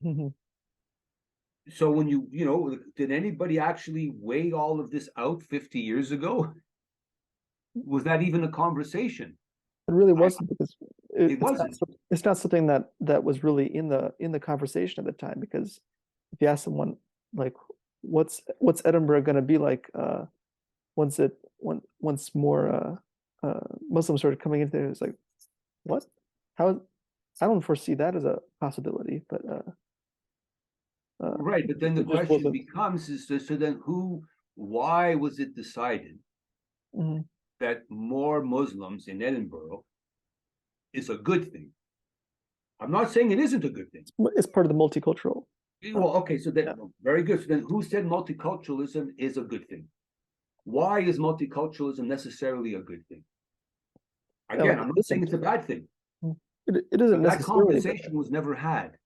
Mm-hmm. So when you know, did anybody actually weigh all of this out 50 years ago? Was that even a conversation? It really wasn't, because It wasn't. It's not something that was really in the conversation at the time. Because if you ask someone like, what's Edinburgh going to be like once more Muslims started coming into there, it's like, what? How? I don't foresee that as a possibility. But Right, but then the it just question wasn't. becomes, is so then why was it decided Mhm. that more Muslims in Edinburgh is a good thing? I'm not saying it isn't a good thing. It's part of the multicultural. Well, okay, so then Yeah. very good. So then who said multiculturalism is a good thing? Why is multiculturalism necessarily a good thing? Again, I'm not saying it's a bad thing. It isn't But that necessarily conversation was never had.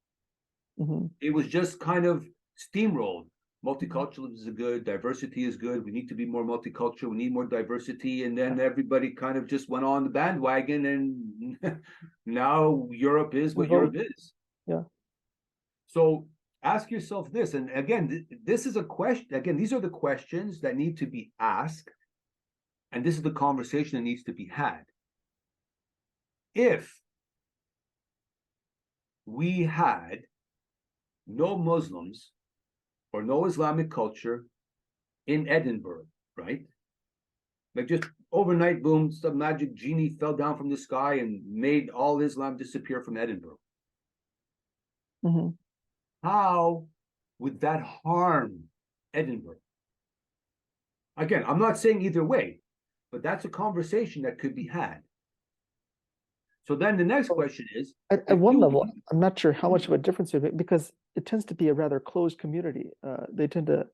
Mhm. It was just kind of steamrolled. Multiculturalism is good, diversity is good, we need to be more multicultural, we need more diversity, and then everybody kind of just went on the bandwagon, and now Europe is what Europe is. Yeah. So ask yourself this, and again, this is a question, again, these are the questions that need to be asked, and this is the conversation that needs to be had. If we had no Muslims or no Islamic culture in Edinburgh, right? Like just overnight, boom, some magic genie fell down from the sky and made all Islam disappear from Edinburgh. Mm-hmm. How would that harm Edinburgh? Again, I'm not saying either way, but that's a conversation that could be had. So then the next question is, at one level, I'm not sure how much of a difference it would make, because it tends to be a rather closed community. They tend to,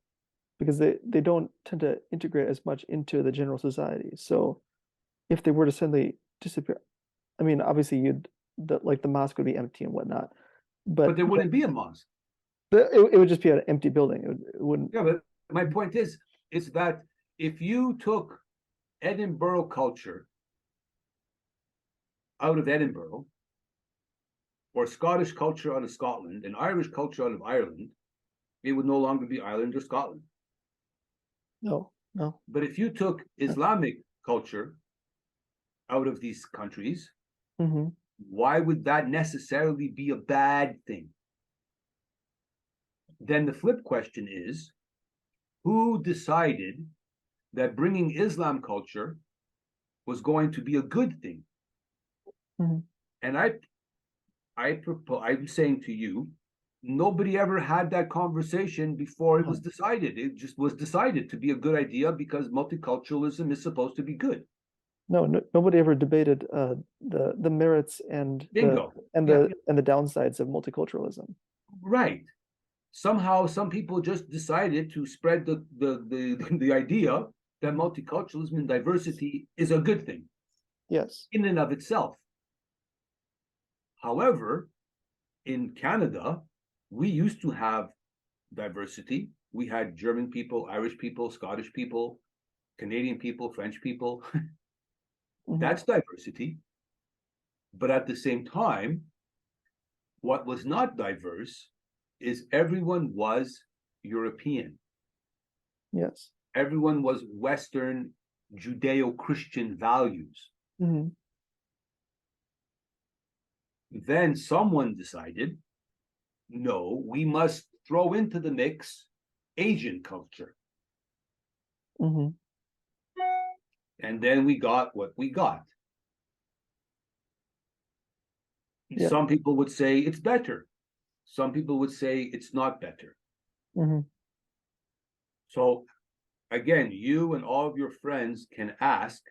because they don't tend to integrate as much into the general society. So if they were to suddenly disappear, I mean, obviously the mosque would be empty and whatnot, but there wouldn't be a mosque. It would just be an empty building. It wouldn't. Yeah, but my point is that if you took Edinburgh culture out of Edinburgh, or Scottish culture out of Scotland, and Irish culture out of Ireland, it would no longer be Ireland or Scotland. No. But if you took Islamic culture out of these countries, mm-hmm. why would that necessarily be a bad thing? Then the flip question is, who decided that bringing Islam culture was going to be a good thing? Mm-hmm. And I'm saying to you, nobody ever had that conversation before it was decided. It just was decided to be a good idea because multiculturalism is supposed to be good. No, nobody ever debated the merits and Bingo. the downsides of multiculturalism. Right. Somehow, some people just decided to spread the idea that multiculturalism and diversity is a good thing. Yes. In and of itself. However, in Canada, we used to have diversity. We had German people, Irish people, Scottish people, Canadian people, French people. Mm-hmm. That's diversity. But at the same time, what was not diverse is everyone was European. Yes. Everyone was Western Judeo-Christian values. Mm-hmm. Then someone decided, no, we must throw into the mix Asian culture. Mm-hmm. And then we got what we got. Yeah. Some people would say it's better. Some people would say it's not better. Mm-hmm. So again, you and all of your friends can ask,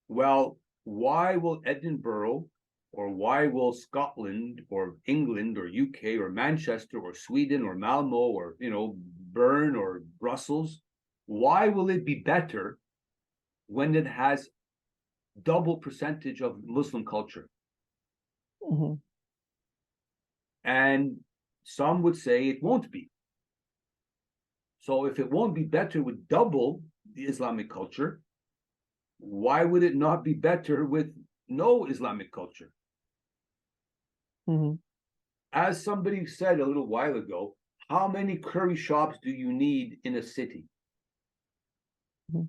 well, why will Edinburgh, or why will Scotland or England or UK or Manchester or Sweden or Malmo or, Bern or Brussels, why will it be better when it has double percentage of Muslim culture? Mm-hmm. And some would say it won't be. So if it won't be better with double the Islamic culture, why would it not be better with no Islamic culture? Mm-hmm. As somebody said a little while ago, how many curry shops do you need in a city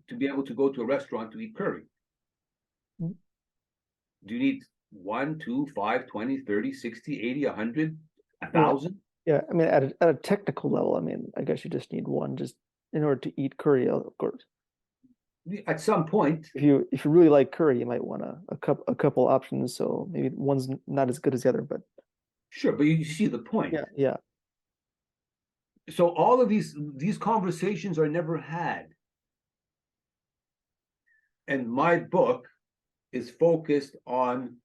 to be able to go to a restaurant to eat curry? Mm-hmm. Do you need 1, 2, 5, 20, 30, 60, 80, 100, 1,000? Yeah, I mean, at a technical level, I mean, I guess you just need one just in order to eat curry, of course. At some point, if you really like curry, you might want a couple options. So maybe one's not as good as the other, but sure. But you see the point. Yeah. So all of these conversations are never had, and my book is focused on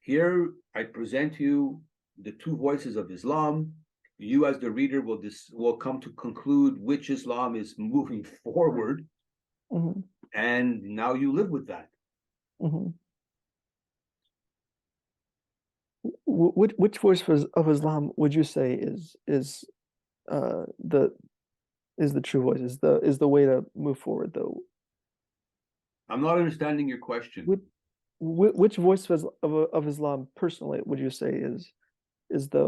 here I present to you the two voices of Islam. You, as the reader, will come to conclude which Islam is moving forward, Mm-hmm. and now you live with that. Mm-hmm. Which voice of Islam would you say is the true voice? Is the way to move forward, though? I'm not understanding your question. Which voice of Islam personally would you say is the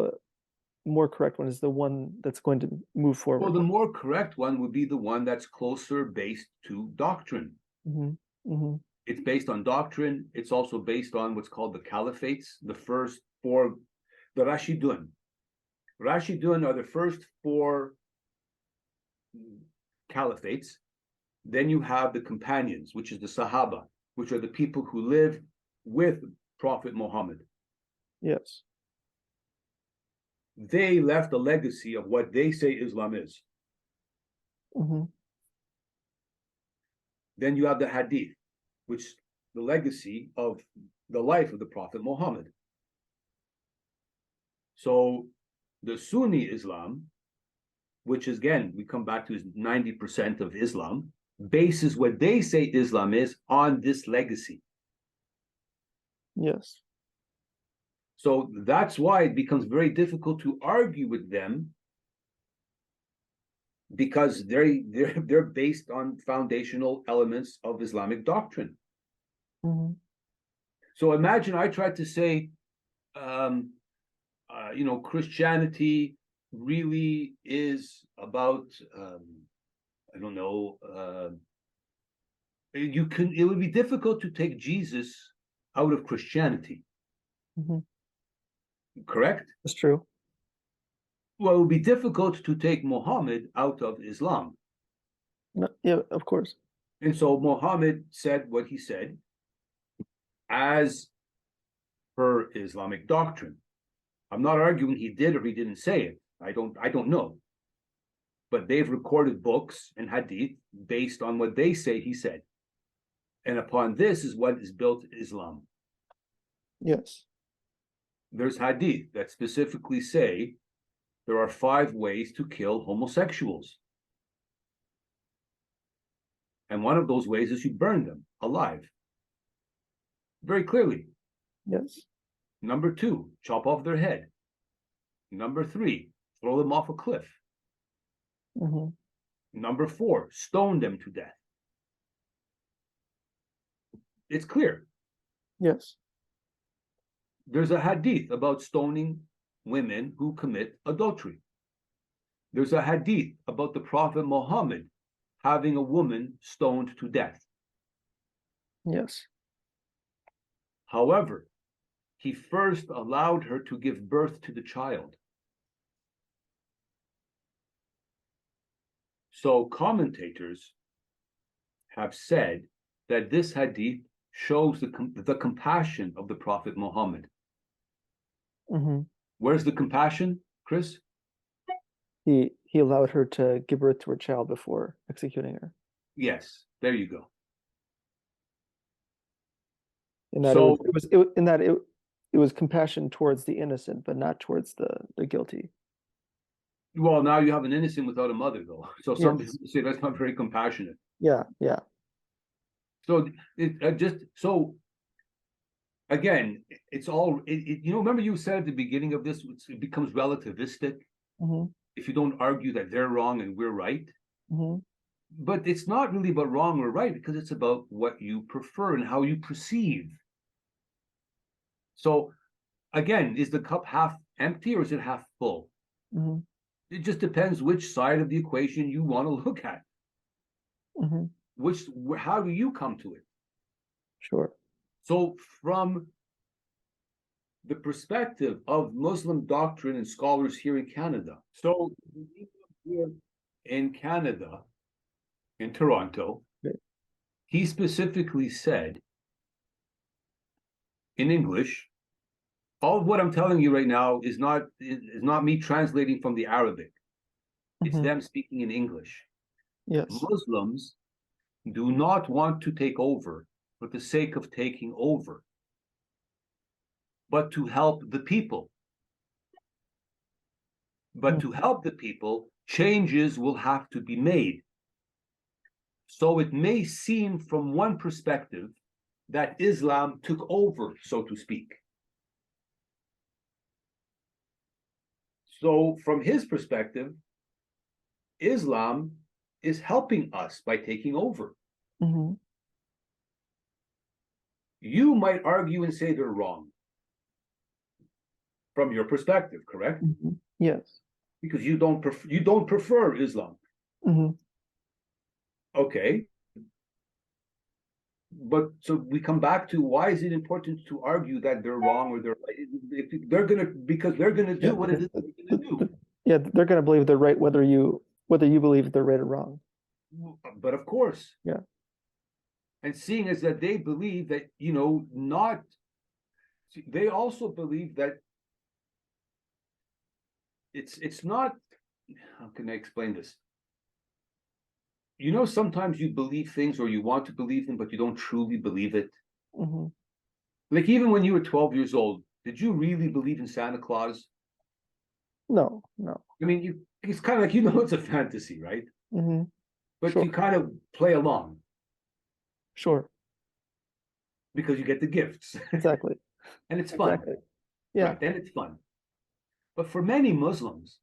more correct one? Is the one that's going to move forward? Well, the more correct one would be the one that's closer based to doctrine. Mm-hmm. Mm-hmm. It's based on doctrine. It's also based on what's called the caliphates, the first four, the Rashidun. Rashidun are the first four caliphates. Then you have the companions, which is the Sahaba, which are the people who live with Prophet Muhammad. Yes. They left a legacy of what they say Islam is. Mm-hmm. Then you have the Hadith, which is the legacy of the life of the Prophet Muhammad. So the Sunni Islam, which is, again, we come back to, is 90% of Islam, bases what they say Islam is on this legacy. Yes. So that's why it becomes very difficult to argue with them, because they're based on foundational elements of Islamic doctrine. Mm-hmm. So imagine I tried to say, Christianity really is about, it would be difficult to take Jesus out of Christianity. Mm-hmm. Correct? That's true. Well, it would be difficult to take Muhammad out of Islam. No, yeah, of course. And so Muhammad said what he said as per Islamic doctrine. I'm not arguing he did or he didn't say it. I don't know. But they've recorded books and hadith based on what they say he said. And upon this is what is built Islam. Yes. There's hadith that specifically say there are 5 ways to kill homosexuals. And one of those ways is you burn them alive. Very clearly. Yes. Number 2, chop off their head. Number 3, throw them off a cliff. Mm-hmm. Number 4, stone them to death. It's clear. Yes. There's a hadith about stoning women who commit adultery. There's a hadith about the Prophet Muhammad having a woman stoned to death. Yes. However, he first allowed her to give birth to the child. So commentators have said that this hadith shows the compassion of the Prophet Muhammad. Mm-hmm. Where's the compassion, Chris? He allowed her to give birth to her child before executing her. Yes, there you go. In that So it was compassion towards the innocent, but not towards the guilty. well, now you have an innocent without a mother, though. So some Yes. people say that's not very compassionate. Yeah. Yeah. So again, it's all remember you said at the beginning of this, it becomes relativistic Mm-hmm. if you don't argue that they're wrong and we're right. Mm-hmm. But it's not really about wrong or right, because it's about what you prefer and how you perceive. So again, is the cup half empty or is it half full? Mm-hmm. It just depends which side of the equation you want to look at. Mm-hmm. How do you come to it? Sure. So from the perspective of Muslim doctrine and scholars here in Canada, so here in Canada, in Toronto, Okay. he specifically said in English, all of what I'm telling you right now is not me translating from the Arabic. It's Mhm. them speaking in English. Yes. Muslims do not want to take over for the sake of taking over. but to help the people. But to help the people, changes will have to be made. So it may seem from one perspective that Islam took over, so to speak. So from his perspective, Islam is helping us by taking over. Mm-hmm. You might argue and say they're wrong from your perspective, correct? Mm-hmm. Yes. Because you don't prefer Islam. Mm-hmm. Okay. But so we come back to, why is it important to argue that they're wrong or they're right? Because they're gonna do what it is they're gonna do. Yeah, they're gonna believe they're right whether you believe they're right or wrong. But of course. Yeah. And seeing as that they believe that, they also believe that it's not, how can I explain this? Sometimes you believe things, or you want to believe them, but you don't truly believe it. Mm-hmm. Like, even when you were 12 years old, did you really believe in Santa Claus? No. I mean, it's kind of like, it's a fantasy, right? Mm-hmm. But Sure. you kind of play along. Sure. Because you get the gifts. Exactly. And it's fun. Exactly. Yeah. Right, and it's fun. But for many Muslims,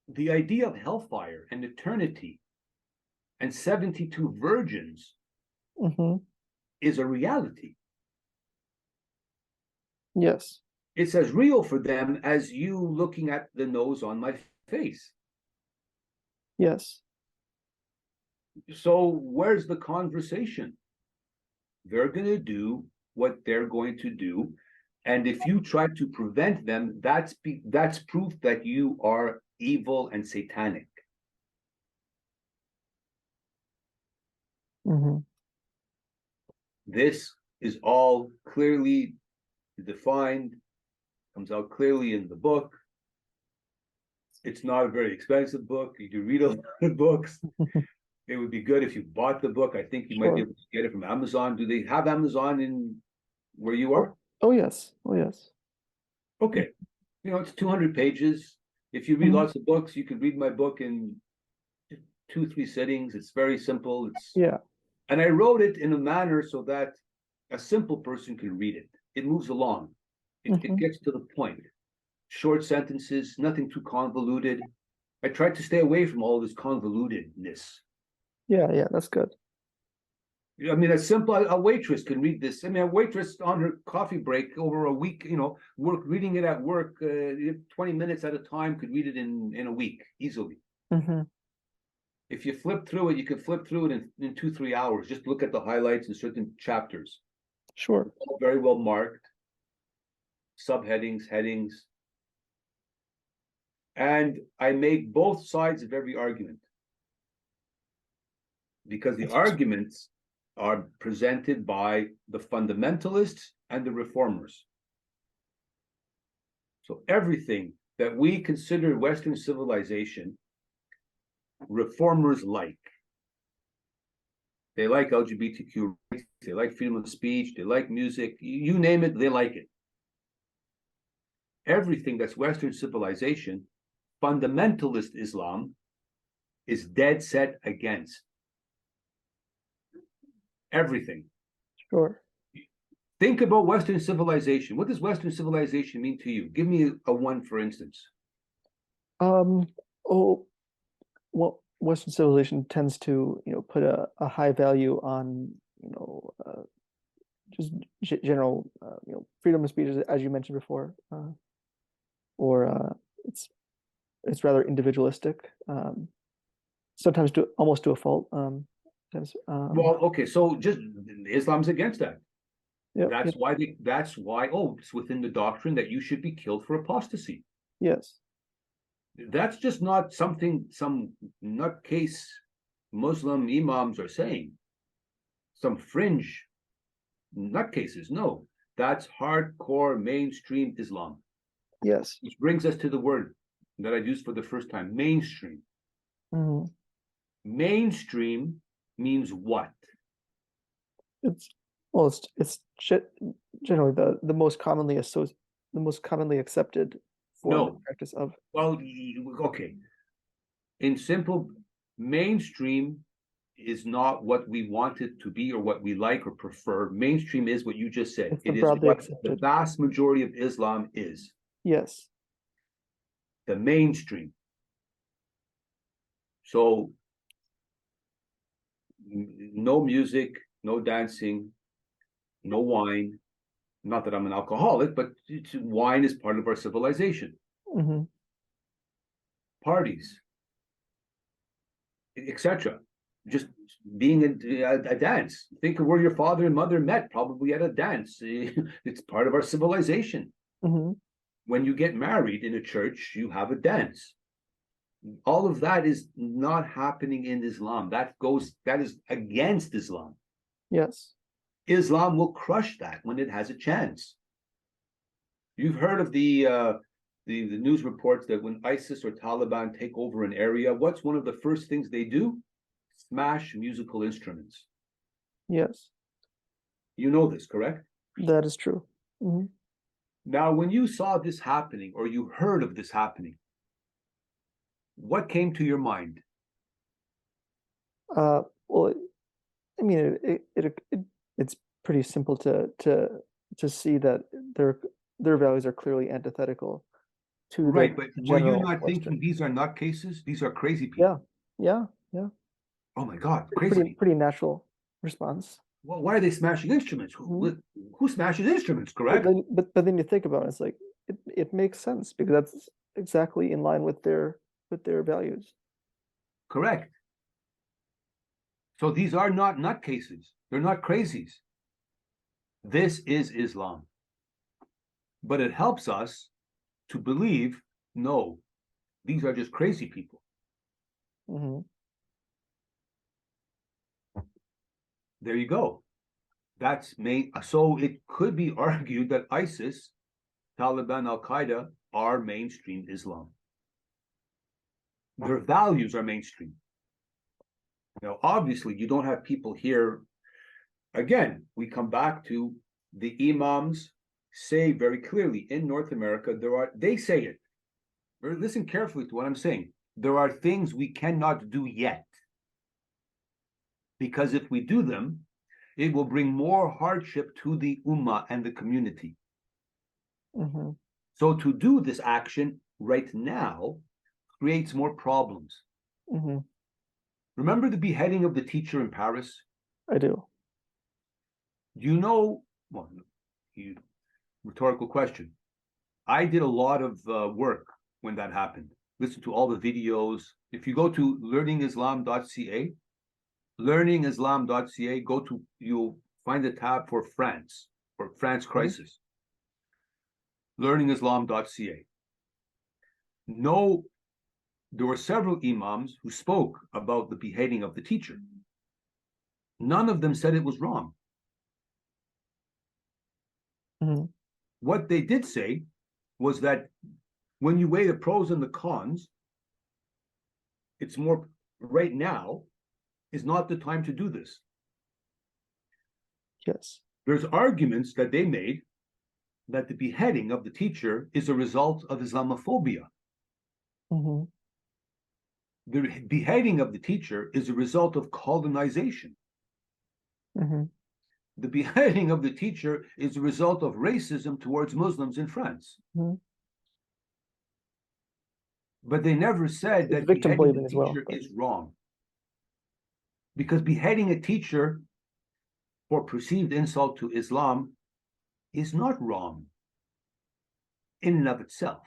the idea of hellfire and eternity and 72 virgins Mm-hmm. is a reality. Yes. It's as real for them as you looking at the nose on my face. Yes. So where's the conversation? They're going to do what they're going to do. And if you try to prevent them, that's proof that you are evil and satanic. Mm-hmm. This is all clearly defined, comes out clearly in the book. It's not a very expensive book. You can read a lot of books. It would be good if you bought the book. I think you might be able to get it from Amazon. Do they have Amazon in where you are? Oh yes. Oh yes. Okay. It's 200 pages. If you read lots of books, you could read my book in 2-3 sittings. It's very simple. And I wrote it in a manner so that a simple person can read it. It moves along. It gets to the point. Short sentences, nothing too convoluted. I tried to stay away from all this convolutedness. Yeah, that's good. I mean, a simple, a waitress can read this. I mean, a waitress on her coffee break over a week, reading it at work, 20 minutes at a time, could read it in a week easily. Mm-hmm. If you flip through it, you can flip through it in 2-3 hours. Just look at the highlights in certain chapters. Sure. All very well marked. Subheadings, headings. And I make both sides of every argument. Because the arguments are presented by the fundamentalists and the reformers. So everything that we consider Western civilization, reformers like. They like LGBTQ rights, they like freedom of speech, they like music, you name it, they like it. Everything that's Western civilization, fundamentalist Islam is dead set against. Everything. Sure. Think about Western civilization. What does Western civilization mean to you? Give me a one, for instance. Well, Western civilization tends to, put a high value on, just general, freedom of speech, as you mentioned before, or it's rather individualistic, sometimes almost to a fault. Well, okay, so just Islam's against that. Yeah, that's why it's within the doctrine that you should be killed for apostasy. Yes. That's just not something some nutcase Muslim imams are saying. Some fringe nutcases. No, that's hardcore mainstream Islam. Yes. Which brings us to the word that I used for the first time, mainstream. Mm-hmm. Mainstream means what? It's generally the most commonly the most commonly accepted form No. and practice of. Well, okay. In simple, mainstream is not what we want it to be or what we like or prefer. Mainstream is what you just said. It's the It is broadly what the accepted. vast majority of Islam is. Yes. The mainstream. So no music, no dancing, no wine. Not that I'm an alcoholic, but wine is part of our civilization. Hmm. Parties, etc. Just being a dance. Think of where your father and mother met, probably at a dance. It's part of our civilization. Hmm. When you get married in a church, you have a dance. All of that is not happening in Islam. That is against Islam. Yes. Islam will crush that when it has a chance. You've heard of the news reports that when ISIS or Taliban take over an area, what's one of the first things they do? Smash musical instruments. Yes. You know this, correct? That is true. Hmm. Now, when you saw this happening or you heard of this happening, what came to your mind? Well, I mean, it's pretty simple to see that their values are clearly antithetical to Right, the but were you general not Western. thinking these are not cases? These are crazy people. Yeah. Oh my God, crazy people. Pretty natural response. Well, why are they smashing instruments? Who smashes instruments, correct? But then you think about it, it's like it makes sense because that's exactly in line with their values. Correct. So these are not nutcases. They're not crazies. This is Islam. But it helps us to believe, no, these are just crazy people. Hmm. There you go. That's main. So it could be argued that ISIS, Taliban, Al-Qaeda are mainstream Islam. Their values are mainstream. Now, obviously, you don't have people here. Again, we come back to the imams say very clearly in North America, they say it. Listen carefully to what I'm saying. There are things we cannot do yet. Because if we do them, it will bring more hardship to the ummah and the community. Hmm. So to do this action right now creates more problems. Hmm. Remember the beheading of the teacher in Paris? I do. Do you know, well, rhetorical question. I did a lot of work when that happened. Listen to all the videos. If you go to learningislam.ca, you'll find a tab for France crisis. Learningislam.ca. No, there were several imams who spoke about the beheading of the teacher. None of them said it was wrong. Hmm. What they did say was that when you weigh the pros and the cons, it's more right now is not the time to do this. Yes. There's arguments that they made that the beheading of the teacher is a result of Islamophobia. Hmm. The beheading of the teacher is a result of colonization. Hmm. The beheading of the teacher is a result of racism towards Muslims in France. Hmm. But they never said that victim beheading blaming a as well, teacher but- is wrong. Because beheading a teacher for perceived insult to Islam is not wrong in and of itself.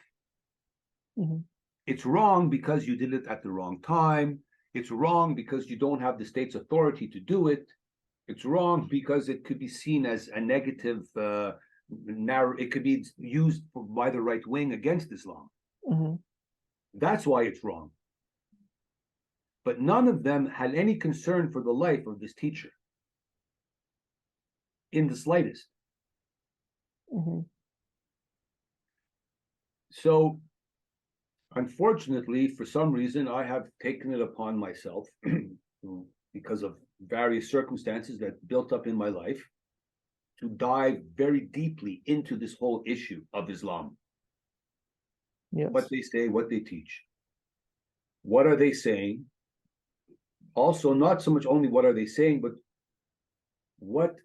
Hmm. It's wrong because you did it at the wrong time. It's wrong because you don't have the state's authority to do it. It's wrong because it could be seen as a negative it could be used by the right wing against Islam. Hmm. That's why it's wrong. But none of them had any concern for the life of this teacher in the slightest. Hmm. So, unfortunately, for some reason, I have taken it upon myself because of various circumstances that built up in my life to dive very deeply into this whole issue of Islam. Yes. What they say, what they teach. What are they saying? Also, not so much only what are they saying, but what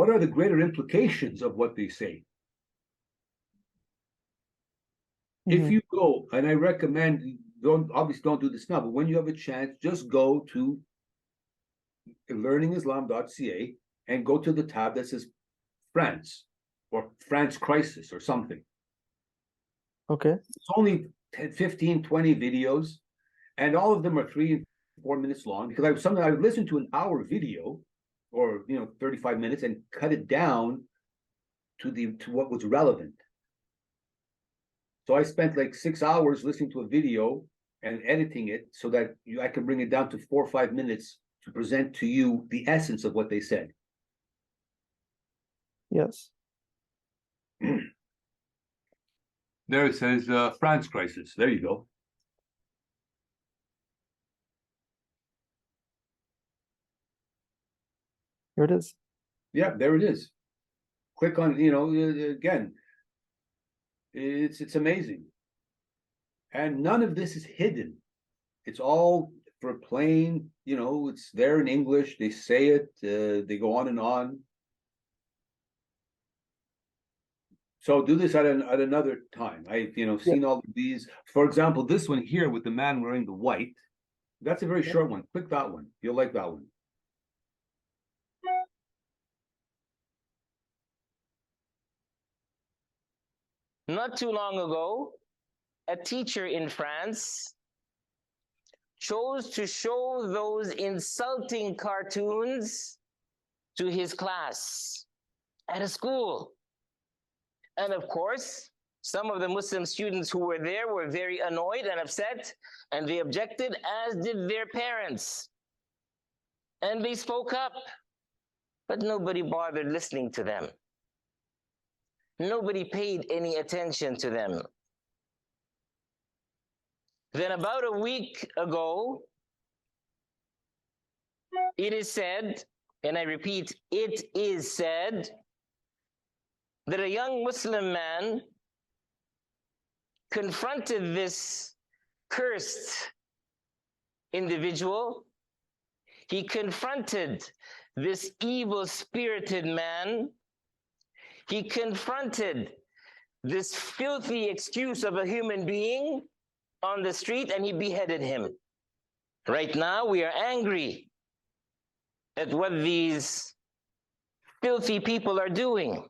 are the greater implications of what they say? If you go, and I recommend, obviously don't do this now, but when you have a chance, just go to learningislam.ca and go to the tab that says France or France crisis or something. Okay. It's only 10, 15, 20 videos, and all of them are 3 and 4 minutes long, because I would listen to an hour video or 35 minutes and cut it down to what was relevant. So I spent like 6 hours listening to a video and editing it so that I can bring it down to 4 or 5 minutes to present to you the essence of what they said. Yes. There it says France crisis. There you go. Here it is. Yeah, there it is. Click on, again, it's amazing. And none of this is hidden. It's all for plain, it's there in English. They say it, they go on and on. So do this at another time. I've seen all of these. For example, this one here with the man wearing the white, that's a very short one. Click that one. You'll like that one. Not too long ago, a teacher in France chose to show those insulting cartoons to his class at a school. And of course, some of the Muslim students who were there were very annoyed and upset, and they objected, as did their parents. And they spoke up, but nobody bothered listening to them. Nobody paid any attention to them. Then about a week ago, it is said, and I repeat, it is said, that a young Muslim man confronted this cursed individual. He confronted this evil-spirited man. He confronted this filthy excuse of a human being on the street, and he beheaded him. Right now, we are angry at what these filthy people are doing.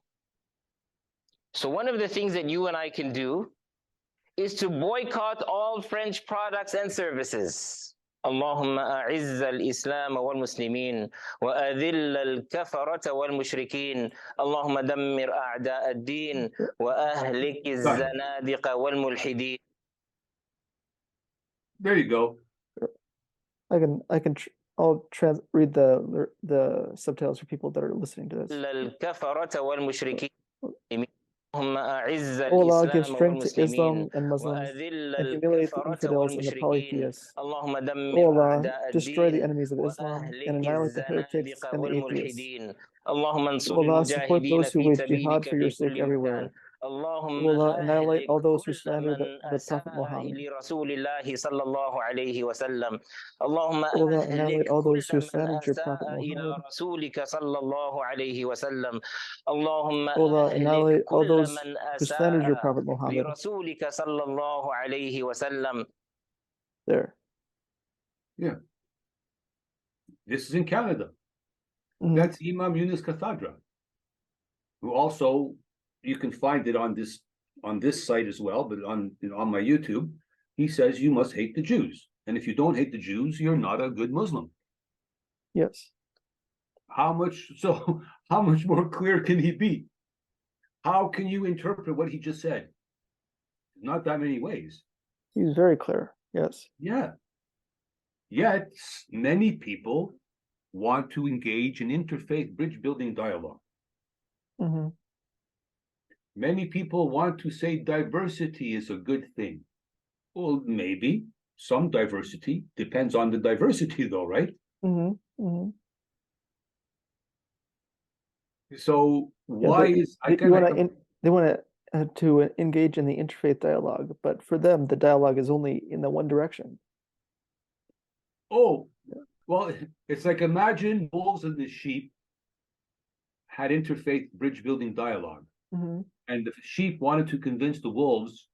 So one of the things that you and I can do is to boycott all French products and services. اللهم أعز الإسلام والمسلمين وأذل الكفرة والمشركين اللهم دمر أعداء الدين وأهلك الزنادقة والملحدين. There you go. I'll read the subtitles for people that are listening to this. الكفرة والمشركين. O Allah, give strength to Islam and Muslims, and humiliate the infidels and the polytheists. O Allah, destroy the enemies of Islam and annihilate the heretics and the atheists. O Allah, support those who wage jihad for your sake everywhere. O Allah, annihilate all those who slander the Prophet Muhammad. O Allah, annihilate all those who slandered your Prophet Muhammad. O Allah, annihilate all those who slandered your Prophet Muhammad. There. Yeah. This is in Canada. That's Imam Yunus Cathedra, who also, you can find it on this site as well, but on my YouTube, he says you must hate the Jews. And if you don't hate the Jews, you're not a good Muslim. Yes. How much more clear can he be? How can you interpret what he just said? Not that many ways. He's very clear. Yes. Yeah. Yet many people want to engage in interfaith bridge building dialogue. Many people want to say diversity is a good thing. Well, maybe some diversity depends on the diversity, though, right? So Yeah, why they, is I they, you can I want they want to engage in the interfaith dialogue, but for them, the dialogue is only in the one direction. oh well, it's like imagine wolves and the sheep had interfaith bridge building dialogue, Hmm. and the sheep wanted to convince the wolves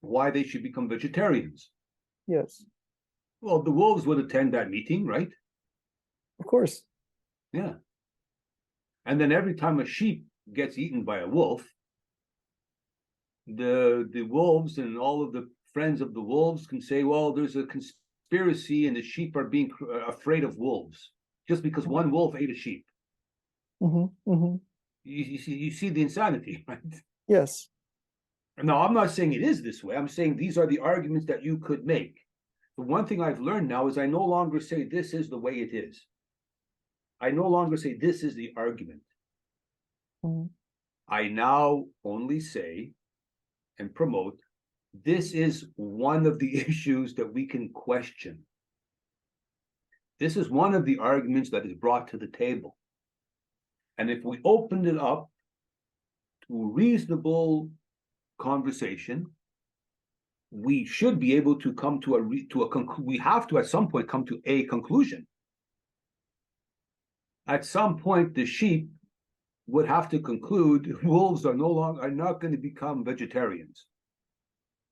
why they should become vegetarians. Yes, Well, the wolves would attend that meeting, right? of course. Yeah. And then every time a sheep gets eaten by a wolf, the wolves and all of the friends of the wolves can say, well, there's a conspiracy and the sheep are being afraid of wolves just because one wolf ate a sheep. Hmm. Hmm. You see the insanity, right? Yes. No, I'm not saying it is this way. I'm saying these are the arguments that you could make. The one thing I've learned now is I no longer say this is the way it is. I no longer say this is the argument. Mhm. I now only say and promote this is one of the issues that we can question. This is one of the arguments that is brought to the table. And if we opened it up to reasonable conversation, we should be able to come to we have to at some point come to a conclusion. At some point, the sheep would have to conclude wolves are not going to become vegetarians.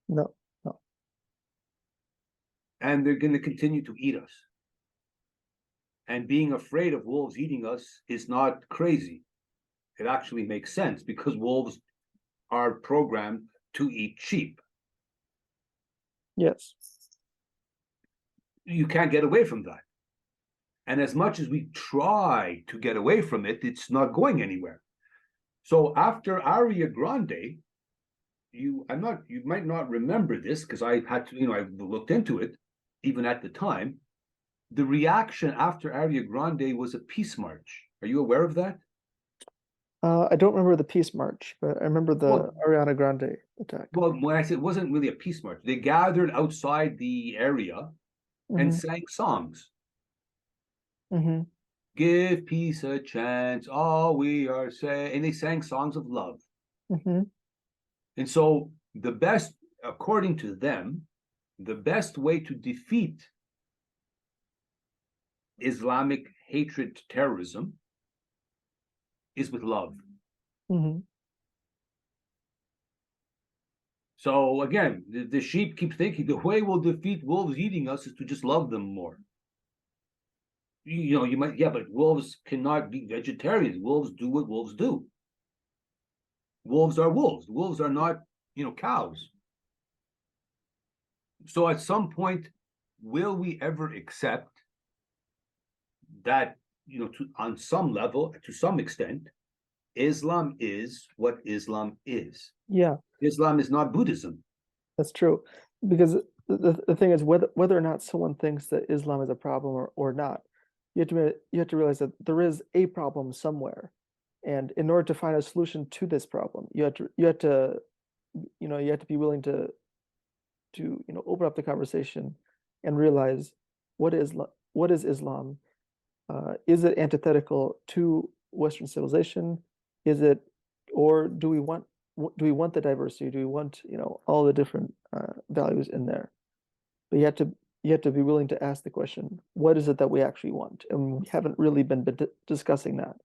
No, no. And they're going to continue to eat us. And being afraid of wolves eating us is not crazy. It actually makes sense because wolves are programmed to eat sheep. Yes. You can't get away from that. And as much as we try to get away from it, it's not going anywhere. So after Aria Grande, you might not remember this because I had to, I looked into it even at the time. The reaction after Aria Grande was a peace march. Are you aware of that? I don't remember the Peace March, but I remember the Ariana Grande attack. Well, when I said it wasn't really a peace march, they gathered outside the area and sang songs. Mm-hmm. Give peace a chance, all we are saying, and they sang songs of love. Mm-hmm. And so the best, according to them, the best way to defeat Islamic hatred terrorism is with love. Mm-hmm. So again, the sheep keep thinking the way we'll defeat wolves eating us is to just love them more. You might, but wolves cannot be vegetarians. Wolves do what wolves do. Wolves are wolves. Wolves are not, cows. So at some point, will we ever accept that, on some level, to some extent, Islam is what Islam is? Yeah. Islam is not Buddhism. That's true. Because the thing is, whether or not someone thinks that Islam is a problem or not, you have to realize that there is a problem somewhere. And in order to find a solution to this problem, you have to be willing to open up the conversation and realize what is Islam? Is it antithetical to Western civilization? Or do we want the diversity? Do we want all the different values in there? But you have to be willing to ask the question, what is it that we actually want? And we haven't really been discussing that.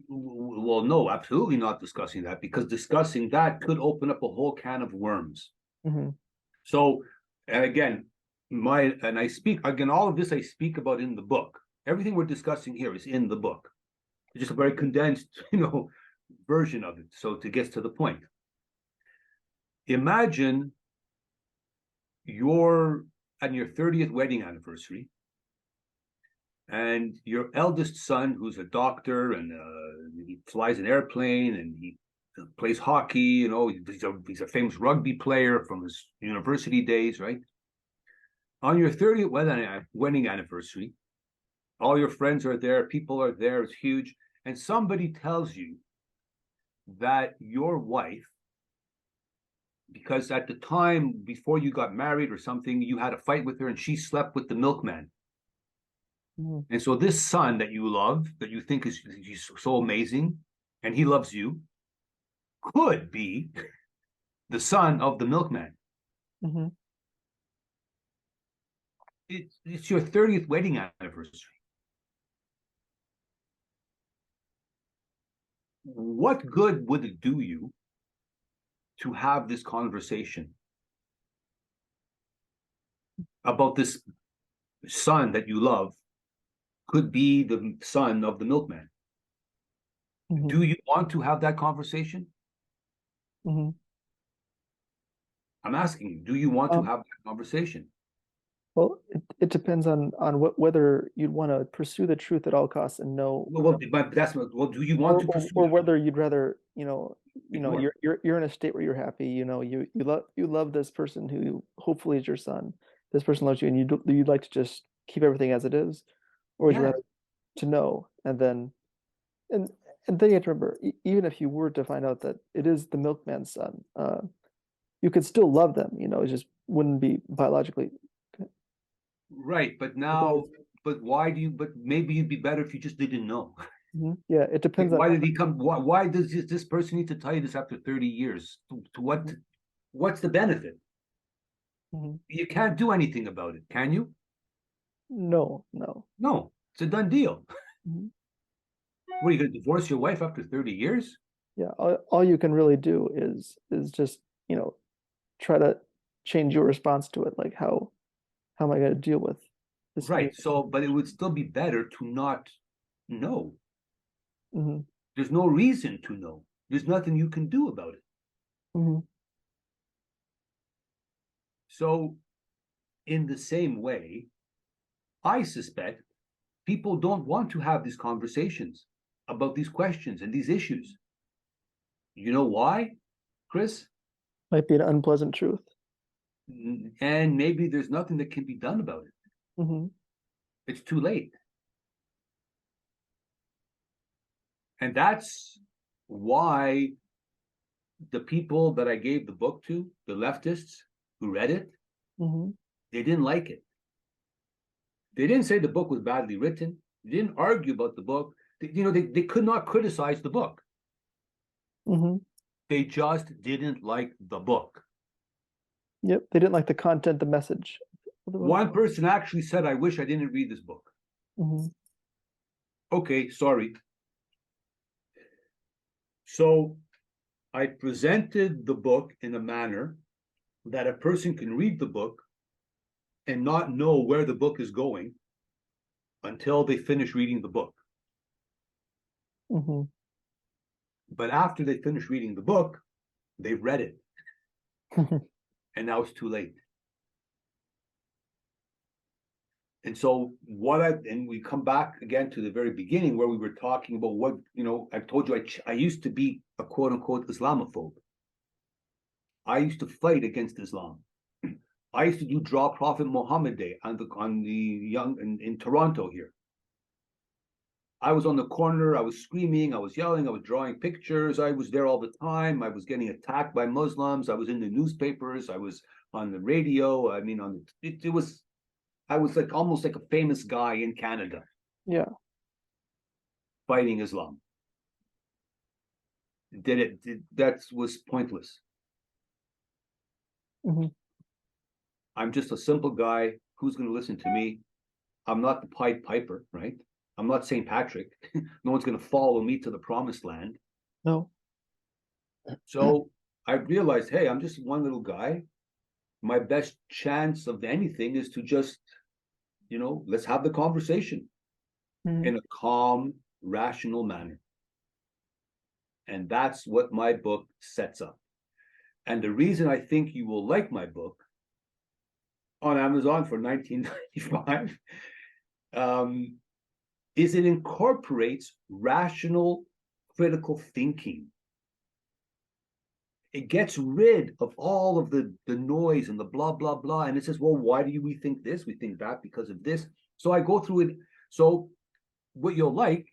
Well, no, absolutely not discussing that, because discussing that could open up a whole can of worms. Mm-hmm. So again, I speak again, all of this I speak about in the book. Everything we're discussing here is in the book. It's just a very condensed, version of it. So to get to the point, imagine you're at your 30th wedding anniversary, and your eldest son, who's a doctor and he flies an airplane and he plays hockey, he's a famous rugby player from his university days, right? On your 30th wedding anniversary, all your friends are there, people are there, it's huge, and somebody tells you that your wife, because at the time before you got married or something, you had a fight with her and she slept with the milkman. Mhm. And so this son that you love, that you think is he's so amazing, and he loves you, could be the son of the milkman. Mhm. It's your 30th wedding anniversary. What good would it do you to have this conversation about this son that you love could be the son of the milkman? Mhm. Do you want to have that conversation? Mhm. I'm asking you, do you want to Um, have that conversation? Well, it depends on whether you'd want to pursue the truth at all costs and know, Well, but that's well. Do you want to pursue or that? whether you'd rather, Ignore. you're in a state where you're happy, you love this person who hopefully is your son. This person loves you, and you'd like to just keep everything as it is, or would you Yes. rather to know and and then you have to remember, even if you were to find out that it is the milkman's son, you could still love them. It just wouldn't be biologically. Right, but now, but why do you? But maybe it'd be better if you just didn't know. Mhm. Yeah, it Like, depends on why did he come? Why does this person need to tell you this after 30 years? To what? Mhm. What's the benefit? Mhm. You can't do anything about it, can you? No, no. No, it's a done deal. Mhm. What, are you going to divorce your wife after 30 years? Yeah, all you can really do is just, try to change your response to it. Like how am I going to deal with this new? Right. So, but it would still be better to not know. Mhm. There's no reason to know. There's nothing you can do about it. Mhm. So, in the same way, I suspect people don't want to have these conversations about these questions and these issues. You know why, Chris? Might be an unpleasant truth. And maybe there's nothing that can be done about it. Mhm. It's too late. And that's why the people that I gave the book to, the leftists who read it, Mhm. they didn't like it. They didn't say the book was badly written. They didn't argue about the book. They could not criticize the book. Mhm. They just didn't like the book. Yep, they didn't like the content, the message of the book. One person actually said, I wish I didn't read this book. Mhm. Okay, sorry. So I presented the book in a manner that a person can read the book and not know where the book is going until they finish reading the book. Mhm. But after they finish reading the book, they've read it. And now it's too late. And so and we come back again to the very beginning where we were talking about what, I told you I used to be a quote unquote Islamophobe. I used to fight against Islam. I used to do Draw Prophet Muhammad Day on the young in Toronto here. I was on the corner, I was screaming, I was yelling, I was drawing pictures, I was there all the time, I was getting attacked by Muslims, I was in the newspapers, I was on the radio, I was like almost like a famous guy in Canada. Yeah. Fighting Islam. That was pointless. Mhm. I'm just a simple guy. Who's going to listen to me? I'm not the Pied Piper, right? I'm not St. Patrick. No one's going to follow me to the promised land. No. So I realized, hey, I'm just one little guy. My best chance of anything is to just, let's have the conversation Mhm. in a calm, rational manner. And that's what my book sets up. And the reason I think you will like my book on Amazon for $19.95 is it incorporates rational, critical thinking. It gets rid of all of the noise and the blah, blah, blah. And it says, well, why do we think this? We think that because of this. So I go through it. So what you'll like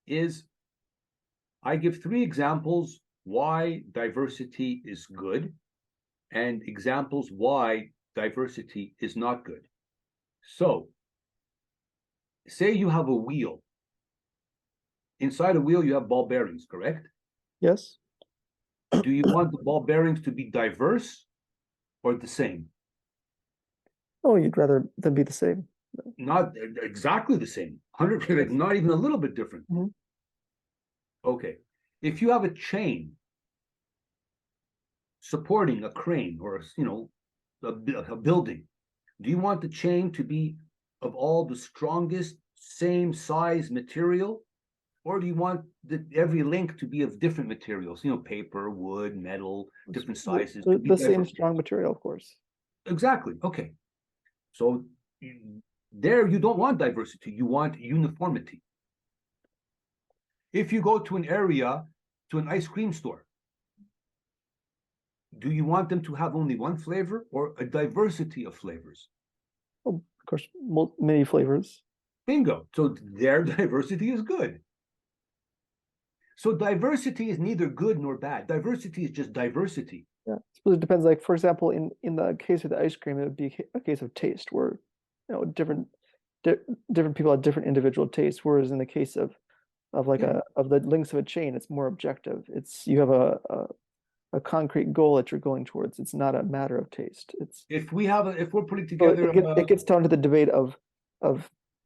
is I give 3 examples why diversity is good and examples why diversity is not good. So say you have a wheel. Inside a wheel, you have ball bearings, correct? Yes. Do you want the ball bearings to be diverse or the same? Oh, you'd rather them be the same. Not exactly the same. 100%, not even a little bit different. Mhm. Okay. If you have a chain supporting a crane or a building, do you want the chain to be of all the strongest, same size material, or do you want every link to be of different materials? Paper, wood, metal, different sizes. The same strong material, of course. Exactly. Okay. So there you don't want diversity, you want uniformity. If you go to an area, to an ice cream store, do you want them to have only one flavor or a diversity of flavors? Oh, of course, many flavors. Bingo. So their diversity is good. So diversity is neither good nor bad. Diversity is just diversity. Yeah, I suppose it depends. Like, for example, in the case of the ice cream, it would be a case of taste, where different people have different individual tastes. Whereas in the case of the links of a chain, it's more objective. It's you have a concrete goal that you're going towards. It's not a matter of taste. It's if we're putting together, it gets down to the debate of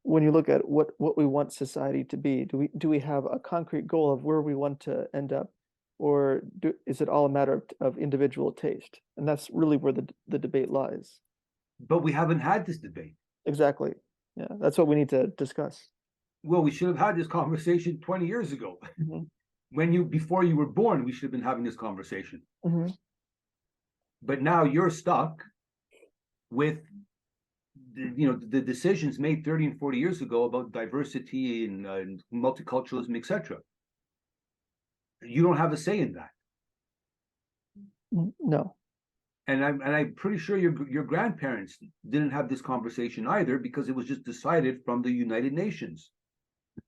when you look at what we want society to be. Do we have a concrete goal of where we want to end up, or is it all a matter of individual taste? And that's really where the debate lies. But we haven't had this debate. Exactly. Yeah, that's what we need to discuss. Well, we should have had this conversation 20 years ago. Mm-hmm. Before you were born, we should have been having this conversation. Mm-hmm. But now you're stuck with the decisions made 30 and 40 years ago about diversity and multiculturalism, etc. You don't have a say in that. No. And I'm pretty sure your grandparents didn't have this conversation either, because it was just decided from the United Nations.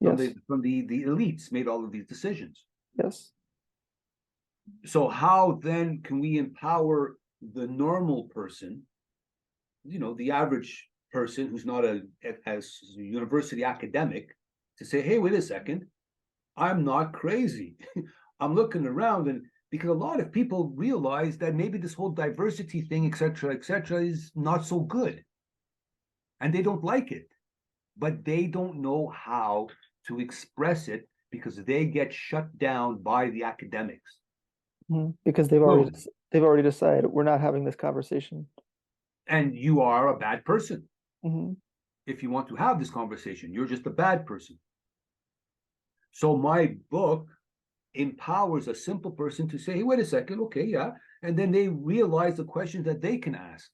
From the elites made all of these decisions. Yes. So how then can we empower the normal person, the average person who's not as university academic, to say, hey, wait a second, I'm not crazy. I'm looking around, and because a lot of people realize that maybe this whole diversity thing, et cetera, is not so good. And they don't like it, but they don't know how to express it because they get shut down by the academics. Because they've already decided we're not having this conversation. And you are a bad person. Mm-hmm. If you want to have this conversation, you're just a bad person. So my book empowers a simple person to say, hey, wait a second, okay, yeah. And then they realize the questions that they can ask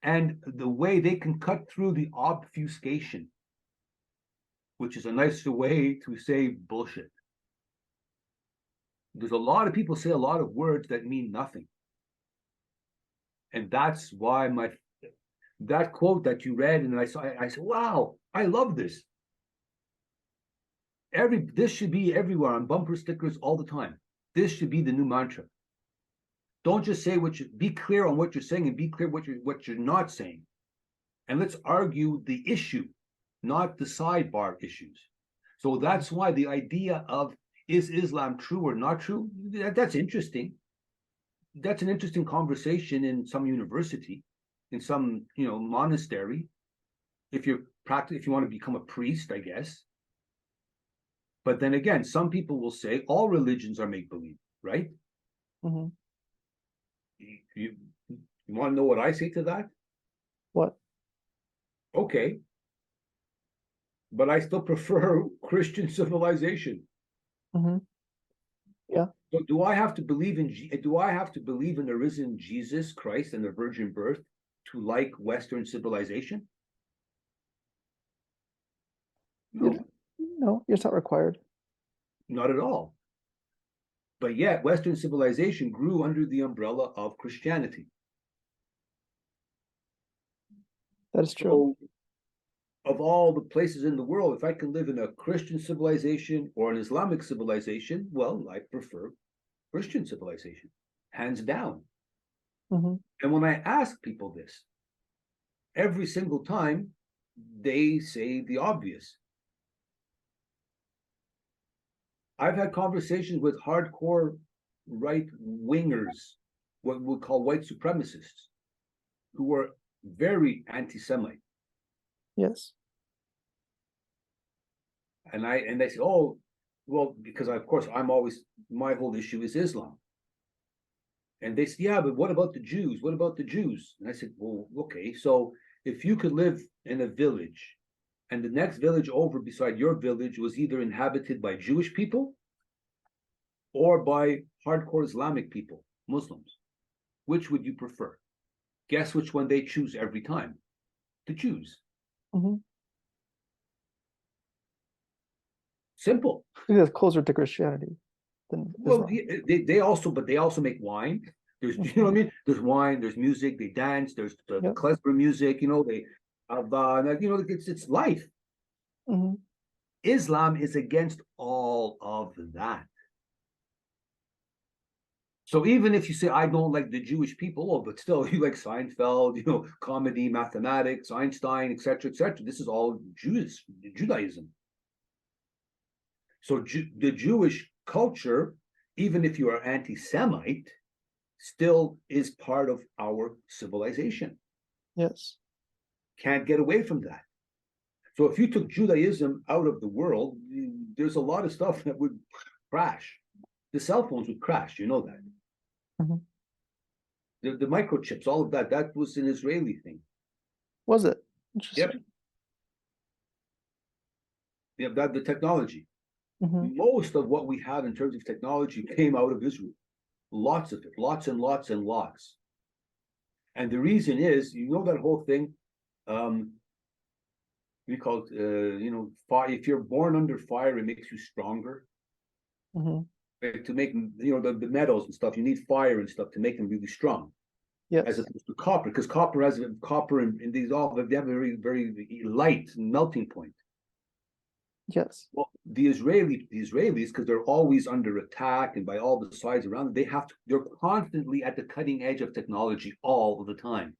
and the way they can cut through the obfuscation, which is a nicer way to say bullshit. There's a lot of people say a lot of words that mean nothing. And that's why that quote that you read, and I said, wow, I love this. This should be everywhere on bumper stickers all the time. This should be the new mantra. Don't just say be clear on what you're saying, and be clear what you're not saying. And let's argue the issue, not the sidebar issues. So that's why the idea of, is Islam true or not true? That's interesting. That's an interesting conversation in some university, in some monastery. If you want to become a priest, I guess. But then again, some people will say all religions are make-believe, right? Mm-hmm. You want to know what I say to that? What? Okay. But I still prefer Christian civilization. Mm-hmm. Yeah. So do I have to believe in the risen Jesus Christ and the virgin birth to like Western civilization? No. No, it's not required. Not at all. But yet, Western civilization grew under the umbrella of Christianity. That is true. So, of all the places in the world, if I can live in a Christian civilization or an Islamic civilization, well, I prefer Christian civilization, hands down. Mm-hmm. And when I ask people this, every single time, they say the obvious. I've had conversations with hardcore right wingers, what we call white supremacists, who are very anti-Semite. Yes. And they say, oh, well, because of course I'm always, my whole issue is Islam. And they say, yeah, but what about the Jews? What about the Jews? And I said, well, okay, so if you could live in a village and the next village over beside your village was either inhabited by Jewish people or by hardcore Islamic people, Muslims, which would you prefer? Guess which one they choose every time? The Jews. Mm-hmm. Simple. I think that's closer to Christianity than Well, Islam. they also make wine. There's, you know what I mean? There's wine, there's music, they dance, there's the Yep. klezmer music, you know, they have, you know, it's life. Mm-hmm. Islam is against all of that. So even if you say, I don't like the Jewish people, oh, but still you like Seinfeld, you know, comedy, mathematics, Einstein, etc., etc. This is all Judaism. So the Jewish culture, even if you are anti-Semite, still is part of our civilization. Yes. Can't get away from that. So if you took Judaism out of the world, there's a lot of stuff that would crash. The cell phones would crash, you know that. Mm-hmm. The microchips, all of that, that was an Israeli thing. Was it? Interesting. Yep. That the technology. Mm-hmm. Most of what we have in terms of technology came out of Israel. Lots of it, lots and lots and lots. And the reason is, you know, that whole thing, we call it, you know, fire. If you're born under fire, it makes you stronger. Mm-hmm. To make, you know, the metals and stuff, you need fire and stuff to make them really strong. Yes. As opposed to copper, because copper and these all, they have a very, very light melting point. Yes. Well, the Israelis, because they're always under attack and by all the sides around them, they're constantly at the cutting edge of technology all the time.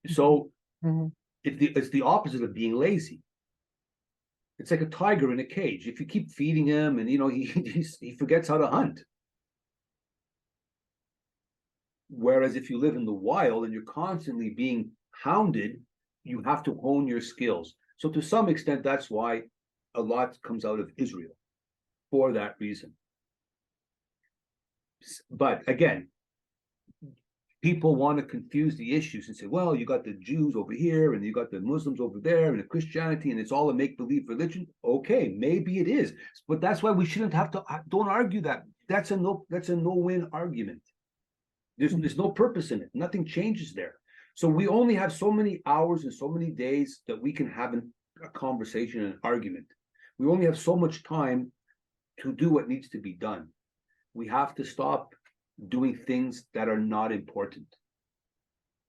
So mm-hmm. it's the opposite of being lazy. It's like a tiger in a cage. If you keep feeding him, and you know, he forgets how to hunt. Whereas if you live in the wild and you're constantly being hounded, you have to hone your skills. So to some extent, that's why a lot comes out of Israel for that reason. But again, people want to confuse the issues and say, well, you got the Jews over here and you got the Muslims over there and the Christianity, and it's all a make-believe religion. Okay, maybe it is. But that's why we shouldn't have to, don't argue that. That's a no-win argument. There's no purpose in it. Nothing changes there. So we only have so many hours and so many days that we can have a conversation and an argument. We only have so much time to do what needs to be done. We have to stop doing things that are not important.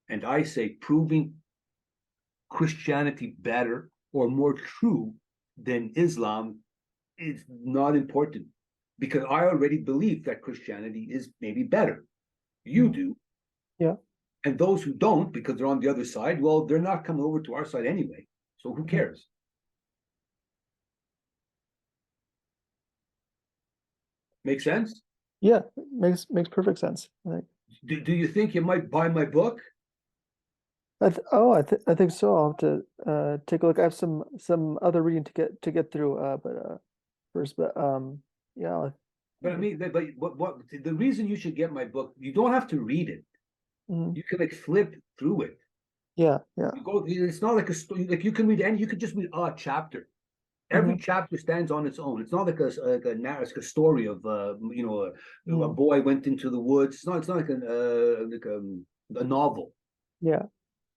And I say proving Christianity better or more true than Islam is not important, because I already believe that Christianity is maybe better. You do. Yeah. And those who don't, because they're on the other side, well, they're not coming over to our side anyway. So who cares? Make sense? Yeah, makes perfect sense. Do you think you might buy my book? I think so. I'll have to take a look. I have some other reading to get through. Yeah. But I mean, what the reason you should get my book? You don't have to read it. Mm-hmm. You can like flip through it. Yeah. You go. It's not like a story. Like you can read any. You could just read a chapter. Every chapter stands on its own. It's not like a story of you know, a boy went into the woods. It's not like a novel. Yeah.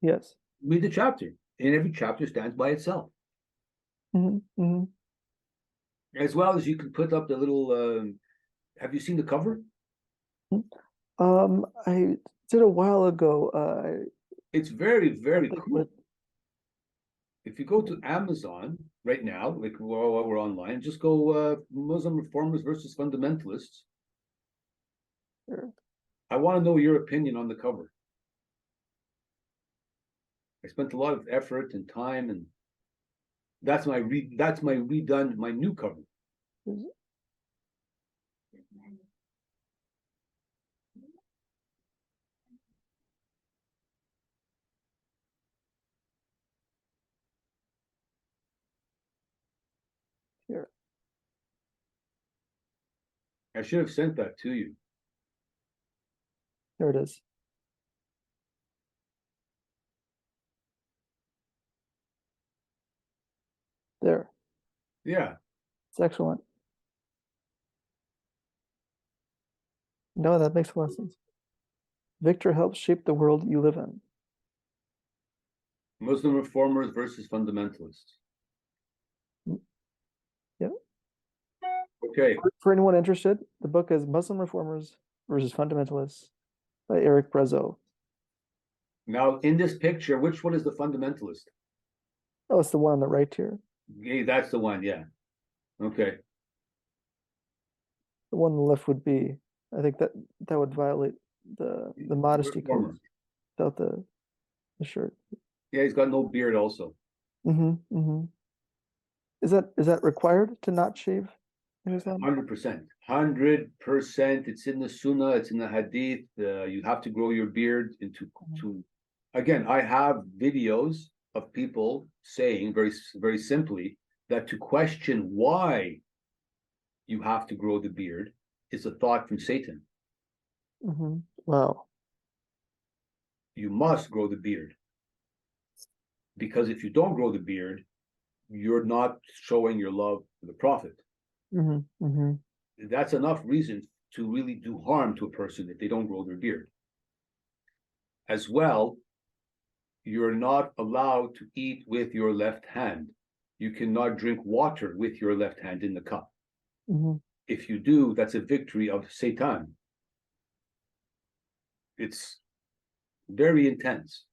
Yes. Read the chapter, and every chapter stands by itself. Mm-hmm. Mm-hmm. As well as you can put up the little. Have you seen the cover? I did a while ago. It's very, very cool. If you go to Amazon right now, like while we're online, just go Muslim reformers versus fundamentalists. Sure. I want to know your opinion on the cover. spent a lot of effort and time, and that's my new cover. Here. I should have sent that to you. There it is. There. Yeah. It's excellent. No, that makes a lot of sense. Victor helps shape the world you live in. Muslim reformers versus fundamentalists. Yeah. Okay. For anyone interested, the book is Muslim Reformers versus Fundamentalists by Eric Brazau. Now, in this picture, which one is the fundamentalist? Oh, it's the one on the right here. Yeah, that's the one. Yeah. Okay. The one on the left would be, I think that would violate the modesty Reformer. code without the shirt. Yeah, he's got no beard also. Is that required to not shave in Islam? 100%. 100%. It's in the Sunnah. It's in the Hadith. You have to grow your beard to. Again, I have videos of people saying very, very simply that to question why you have to grow the beard is a thought from Satan. Wow. You must grow the beard. Because if you don't grow the beard, you're not showing your love for the Prophet. That's enough reason to really do harm to a person if they don't grow their beard. As well, you're not allowed to eat with your left hand. You cannot drink water with your left hand in the cup. If you do, that's a victory of Satan. It's very intense.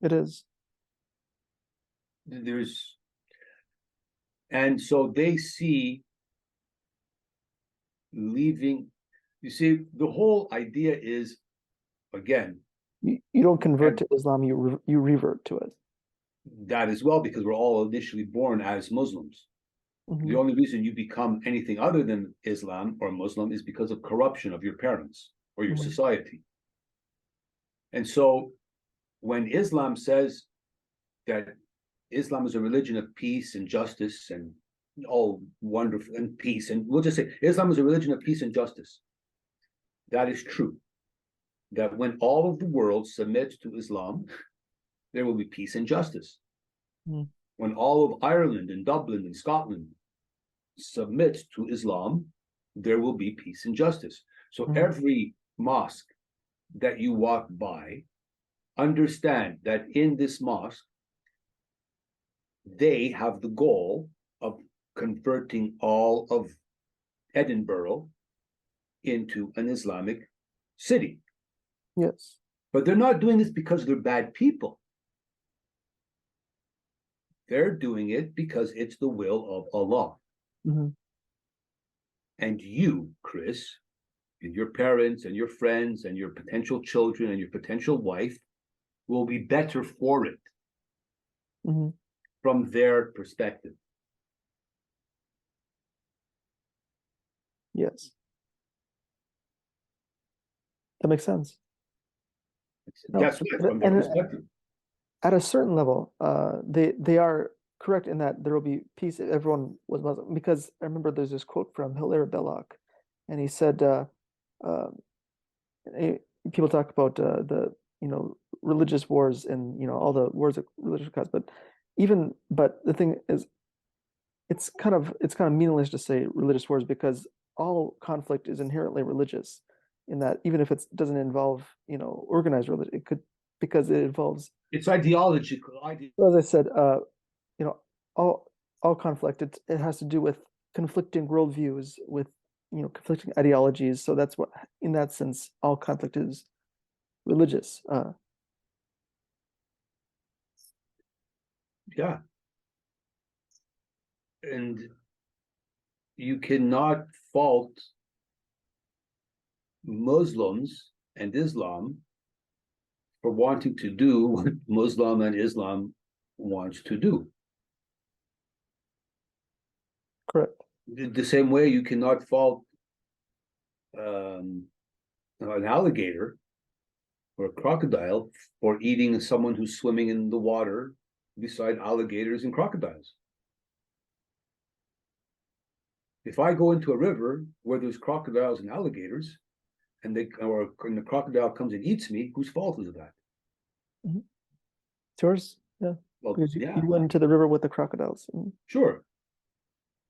It is. And so they see leaving. You see, the whole idea is, again, you don't convert to Islam, you revert to it. That as well, because we're all initially born as Muslims. The only reason you become anything other than Islam or Muslim is because of corruption of your parents or your society. And so when Islam says that Islam is a religion of peace and justice and all wonderful and peace, and we'll just say Islam is a religion of peace and justice. That is true. That when all of the world submits to Islam, there will be peace and justice. When all of Ireland and Dublin and Scotland submits to Islam, there will be peace and justice. So every mosque that you walk by, understand that in this mosque, they have the goal of converting all of Edinburgh into an Islamic city. Yes. But they're not doing this because they're bad people. They're doing it because it's the will of Allah. And you, Chris, and your parents and your friends and your potential children and your potential wife will be better for it from their perspective. Yes. That makes sense. That's right, from their perspective. At a certain level, they are correct in that there will be peace if everyone was Muslim. Because I remember there's this quote from Hilaire Belloc, and he said, people talk about the religious wars and all the wars of religious cause, but the thing is, it's kind of meaningless to say religious wars because all conflict is inherently religious. In that, even if it doesn't involve organized religion, it could, because it involves, it's ideological. As I said, all conflict, it has to do with conflicting worldviews, with conflicting ideologies. So that's what, in that sense, all conflict is religious. Yeah. And you cannot fault Muslims and Islam for wanting to do what Muslim and Islam wants to do. Correct. The same way you cannot fault an alligator or a crocodile for eating someone who's swimming in the water beside alligators and crocodiles. If I go into a river where there's crocodiles and alligators, and the crocodile comes and eats me, whose fault is that? It's yours. Yeah. Well, Because yeah, you went into the river with the crocodiles. sure.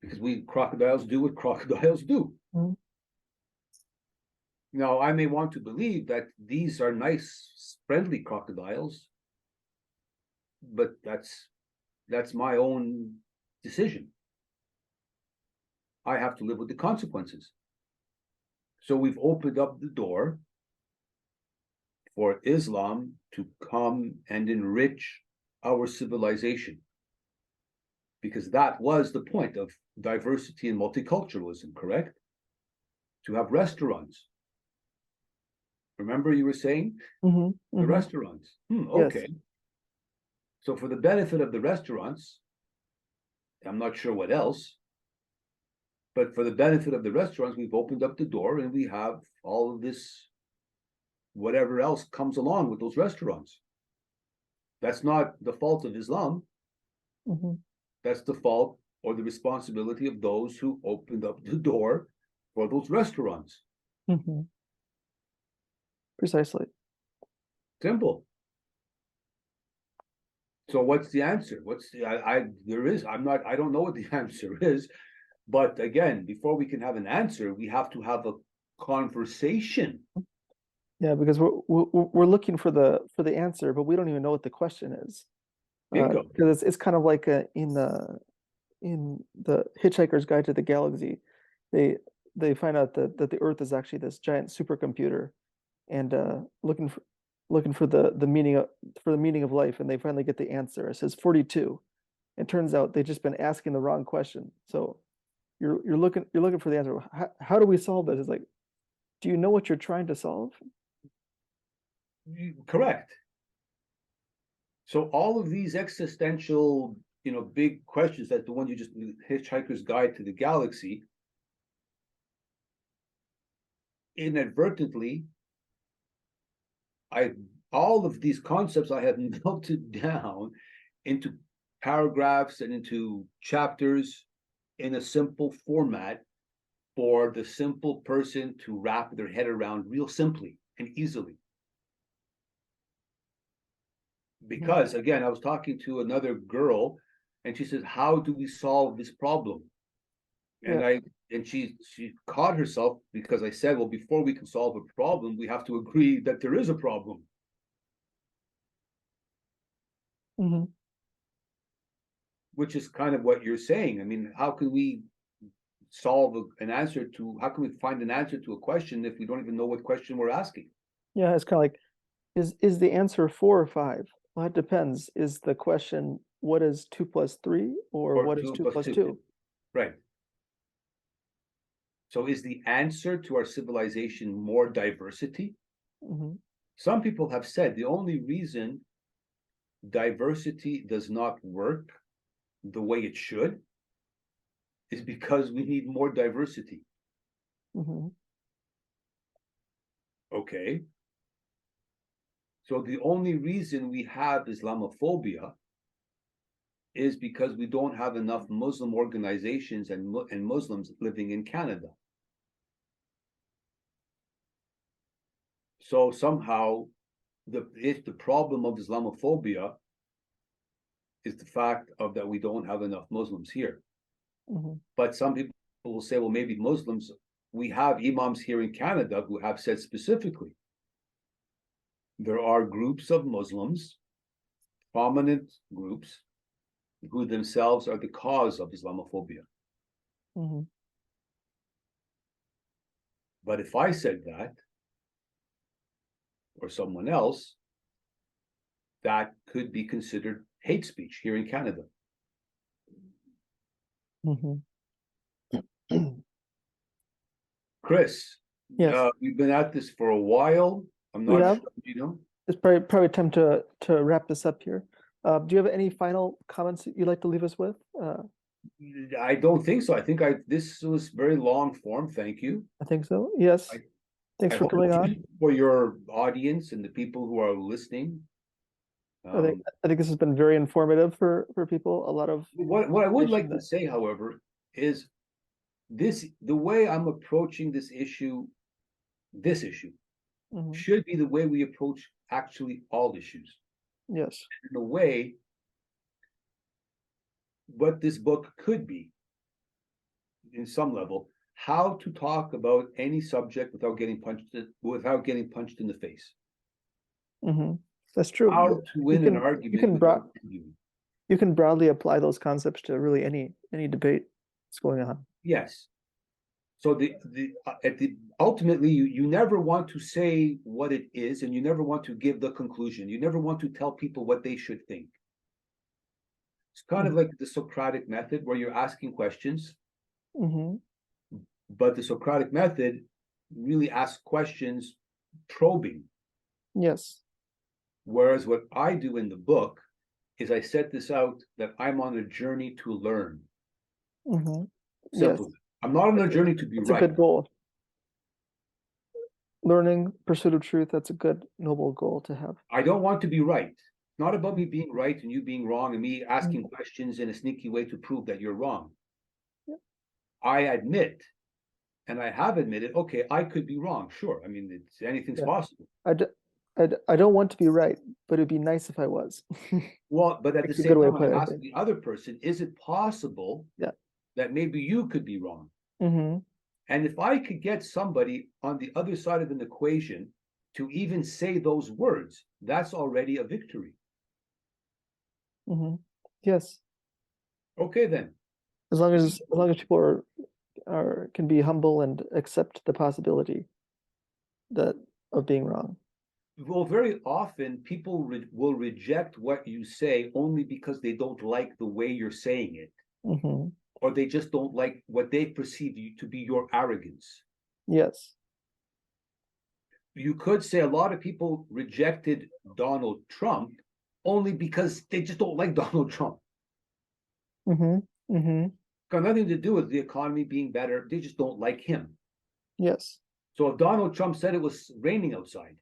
Because crocodiles do what crocodiles do. Mhm. Now, I may want to believe that these are nice, friendly crocodiles, but that's my own decision. I have to live with the consequences. So we've opened up the door for Islam to come and enrich our civilization, because that was the point of diversity and multiculturalism, correct? To have restaurants. Remember you were saying the restaurants. Okay. Yes. So for the benefit of the restaurants, I'm not sure what else, but for the benefit of the restaurants, we've opened up the door and we have all of this, whatever else comes along with those restaurants. That's not the fault of Islam. That's the fault or the responsibility of those who opened up the door for those restaurants. Precisely. Simple. So what's the answer? I don't know what the answer is, but again, before we can have an answer, we have to have a conversation. Yeah, because we're looking for the answer, but we don't even know what the question is. Because it's kind of like in the Hitchhiker's Guide to the Galaxy, they find out that the Earth is actually this giant supercomputer, and looking for the meaning of life, and they finally get the answer. It says 42. It turns out they've just been asking the wrong question. So you're looking for the answer. How do we solve this? It's like, do you know what you're trying to solve? Correct. So all of these existential, big questions, that the one you just, Hitchhiker's Guide to the Galaxy, inadvertently, all of these concepts I have melted down into paragraphs and into chapters in a simple format for the simple person to wrap their head around real simply and easily. Because again, I was talking to another girl and she says, how do we solve this problem? And she caught herself because I said, well, before we can solve a problem, we have to agree that there is a problem. Which is kind of what you're saying. I mean, how can we find an answer to a question if we don't even know what question we're asking? Yeah, it's kind of like, is the answer 4 or 5? Well, it depends. Is the question, what is 2 plus 3, or what is 2 plus 2? Right. So is the answer to our civilization more diversity? Some people have said the only reason diversity does not work the way it should is because we need more diversity. Okay. So the only reason we have Islamophobia is because we don't have enough Muslim organizations and Muslims living in Canada. So somehow, if the problem of Islamophobia is the fact of that we don't have enough Muslims here. But some people will say, well, maybe Muslims, we have imams here in Canada who have said specifically, there are groups of Muslims, prominent groups, who themselves are the cause of Islamophobia. But if I said that, or someone else, that could be considered hate speech here in Canada. Chris, Yes. we've been at this for a while. I'm not sure, it's probably time to wrap this up here. Do you have any final comments that you'd like to leave us with? I don't think so. I think this was very long form. Thank you. I think so. Yes. Thanks I for hope coming it's on. useful for your audience and the people who are listening. I think this has been very informative for people. A lot of What I would like to that- say, however, is the way I'm approaching this issue Mhm. should be the way we approach actually all issues. Yes. In a way, what this book could be, in some level, how to talk about any subject without getting punched in the face. Hmm. That's true. How to win an argument without arguing. You can broadly apply those concepts to really any debate that's going on. Yes. So ultimately you never want to say what it is, and you never want to give the conclusion. You never want to tell people what they should think. It's kind of like the Socratic method, where you're asking questions, Mm-hmm. but the Socratic method really asks questions probing. Yes. Whereas what I do in the book is I set this out that I'm on a journey to learn. Mm-hmm. Simple. Yes. I'm not on a journey to be That's right. a good goal. Learning, pursuit of truth, that's a good, noble goal to have. I don't want to be right. It's not about me being right and you being wrong and me asking questions in a sneaky way to prove that you're wrong. Yeah. I admit, and I have admitted, okay, I could be wrong. Sure. I mean, anything's possible. I don't want to be right, but it'd be nice if I was. Well, but at the That's a same good way to time, put it, I I ask think. the other person, is it possible that maybe you could be wrong? Mm-hmm. And if I could get somebody on the other side of an equation to even say those words, that's already a victory. Mm-hmm. Yes. Okay, then. As long as people can be humble and accept the possibility of being wrong. Well, very often people will reject what you say only because they don't like the way you're saying it, Mm-hmm. or they just don't like what they perceive to be your arrogance. Yes. You could say a lot of people rejected Donald Trump only because they just don't like Donald Trump. Mm-hmm. Mm-hmm. Got nothing to do with the economy being better. They just don't like him. Yes. So if Donald Trump said it was raining outside,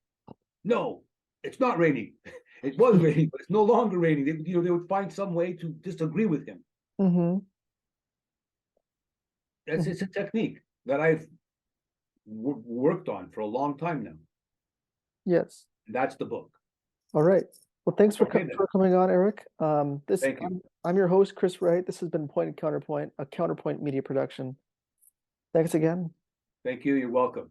no, it's not raining. It was raining, but it's no longer raining. They would find some way to disagree with him. Mm-hmm. It's a technique that I've worked on for a long time now. Yes. And that's the book. All right. Well, thanks for Okay, for coming on, Eric. Thank you. I'm your host, Chris Wright. This has been Point and Counterpoint, a Counterpoint media production. Thanks again. Thank you. You're welcome.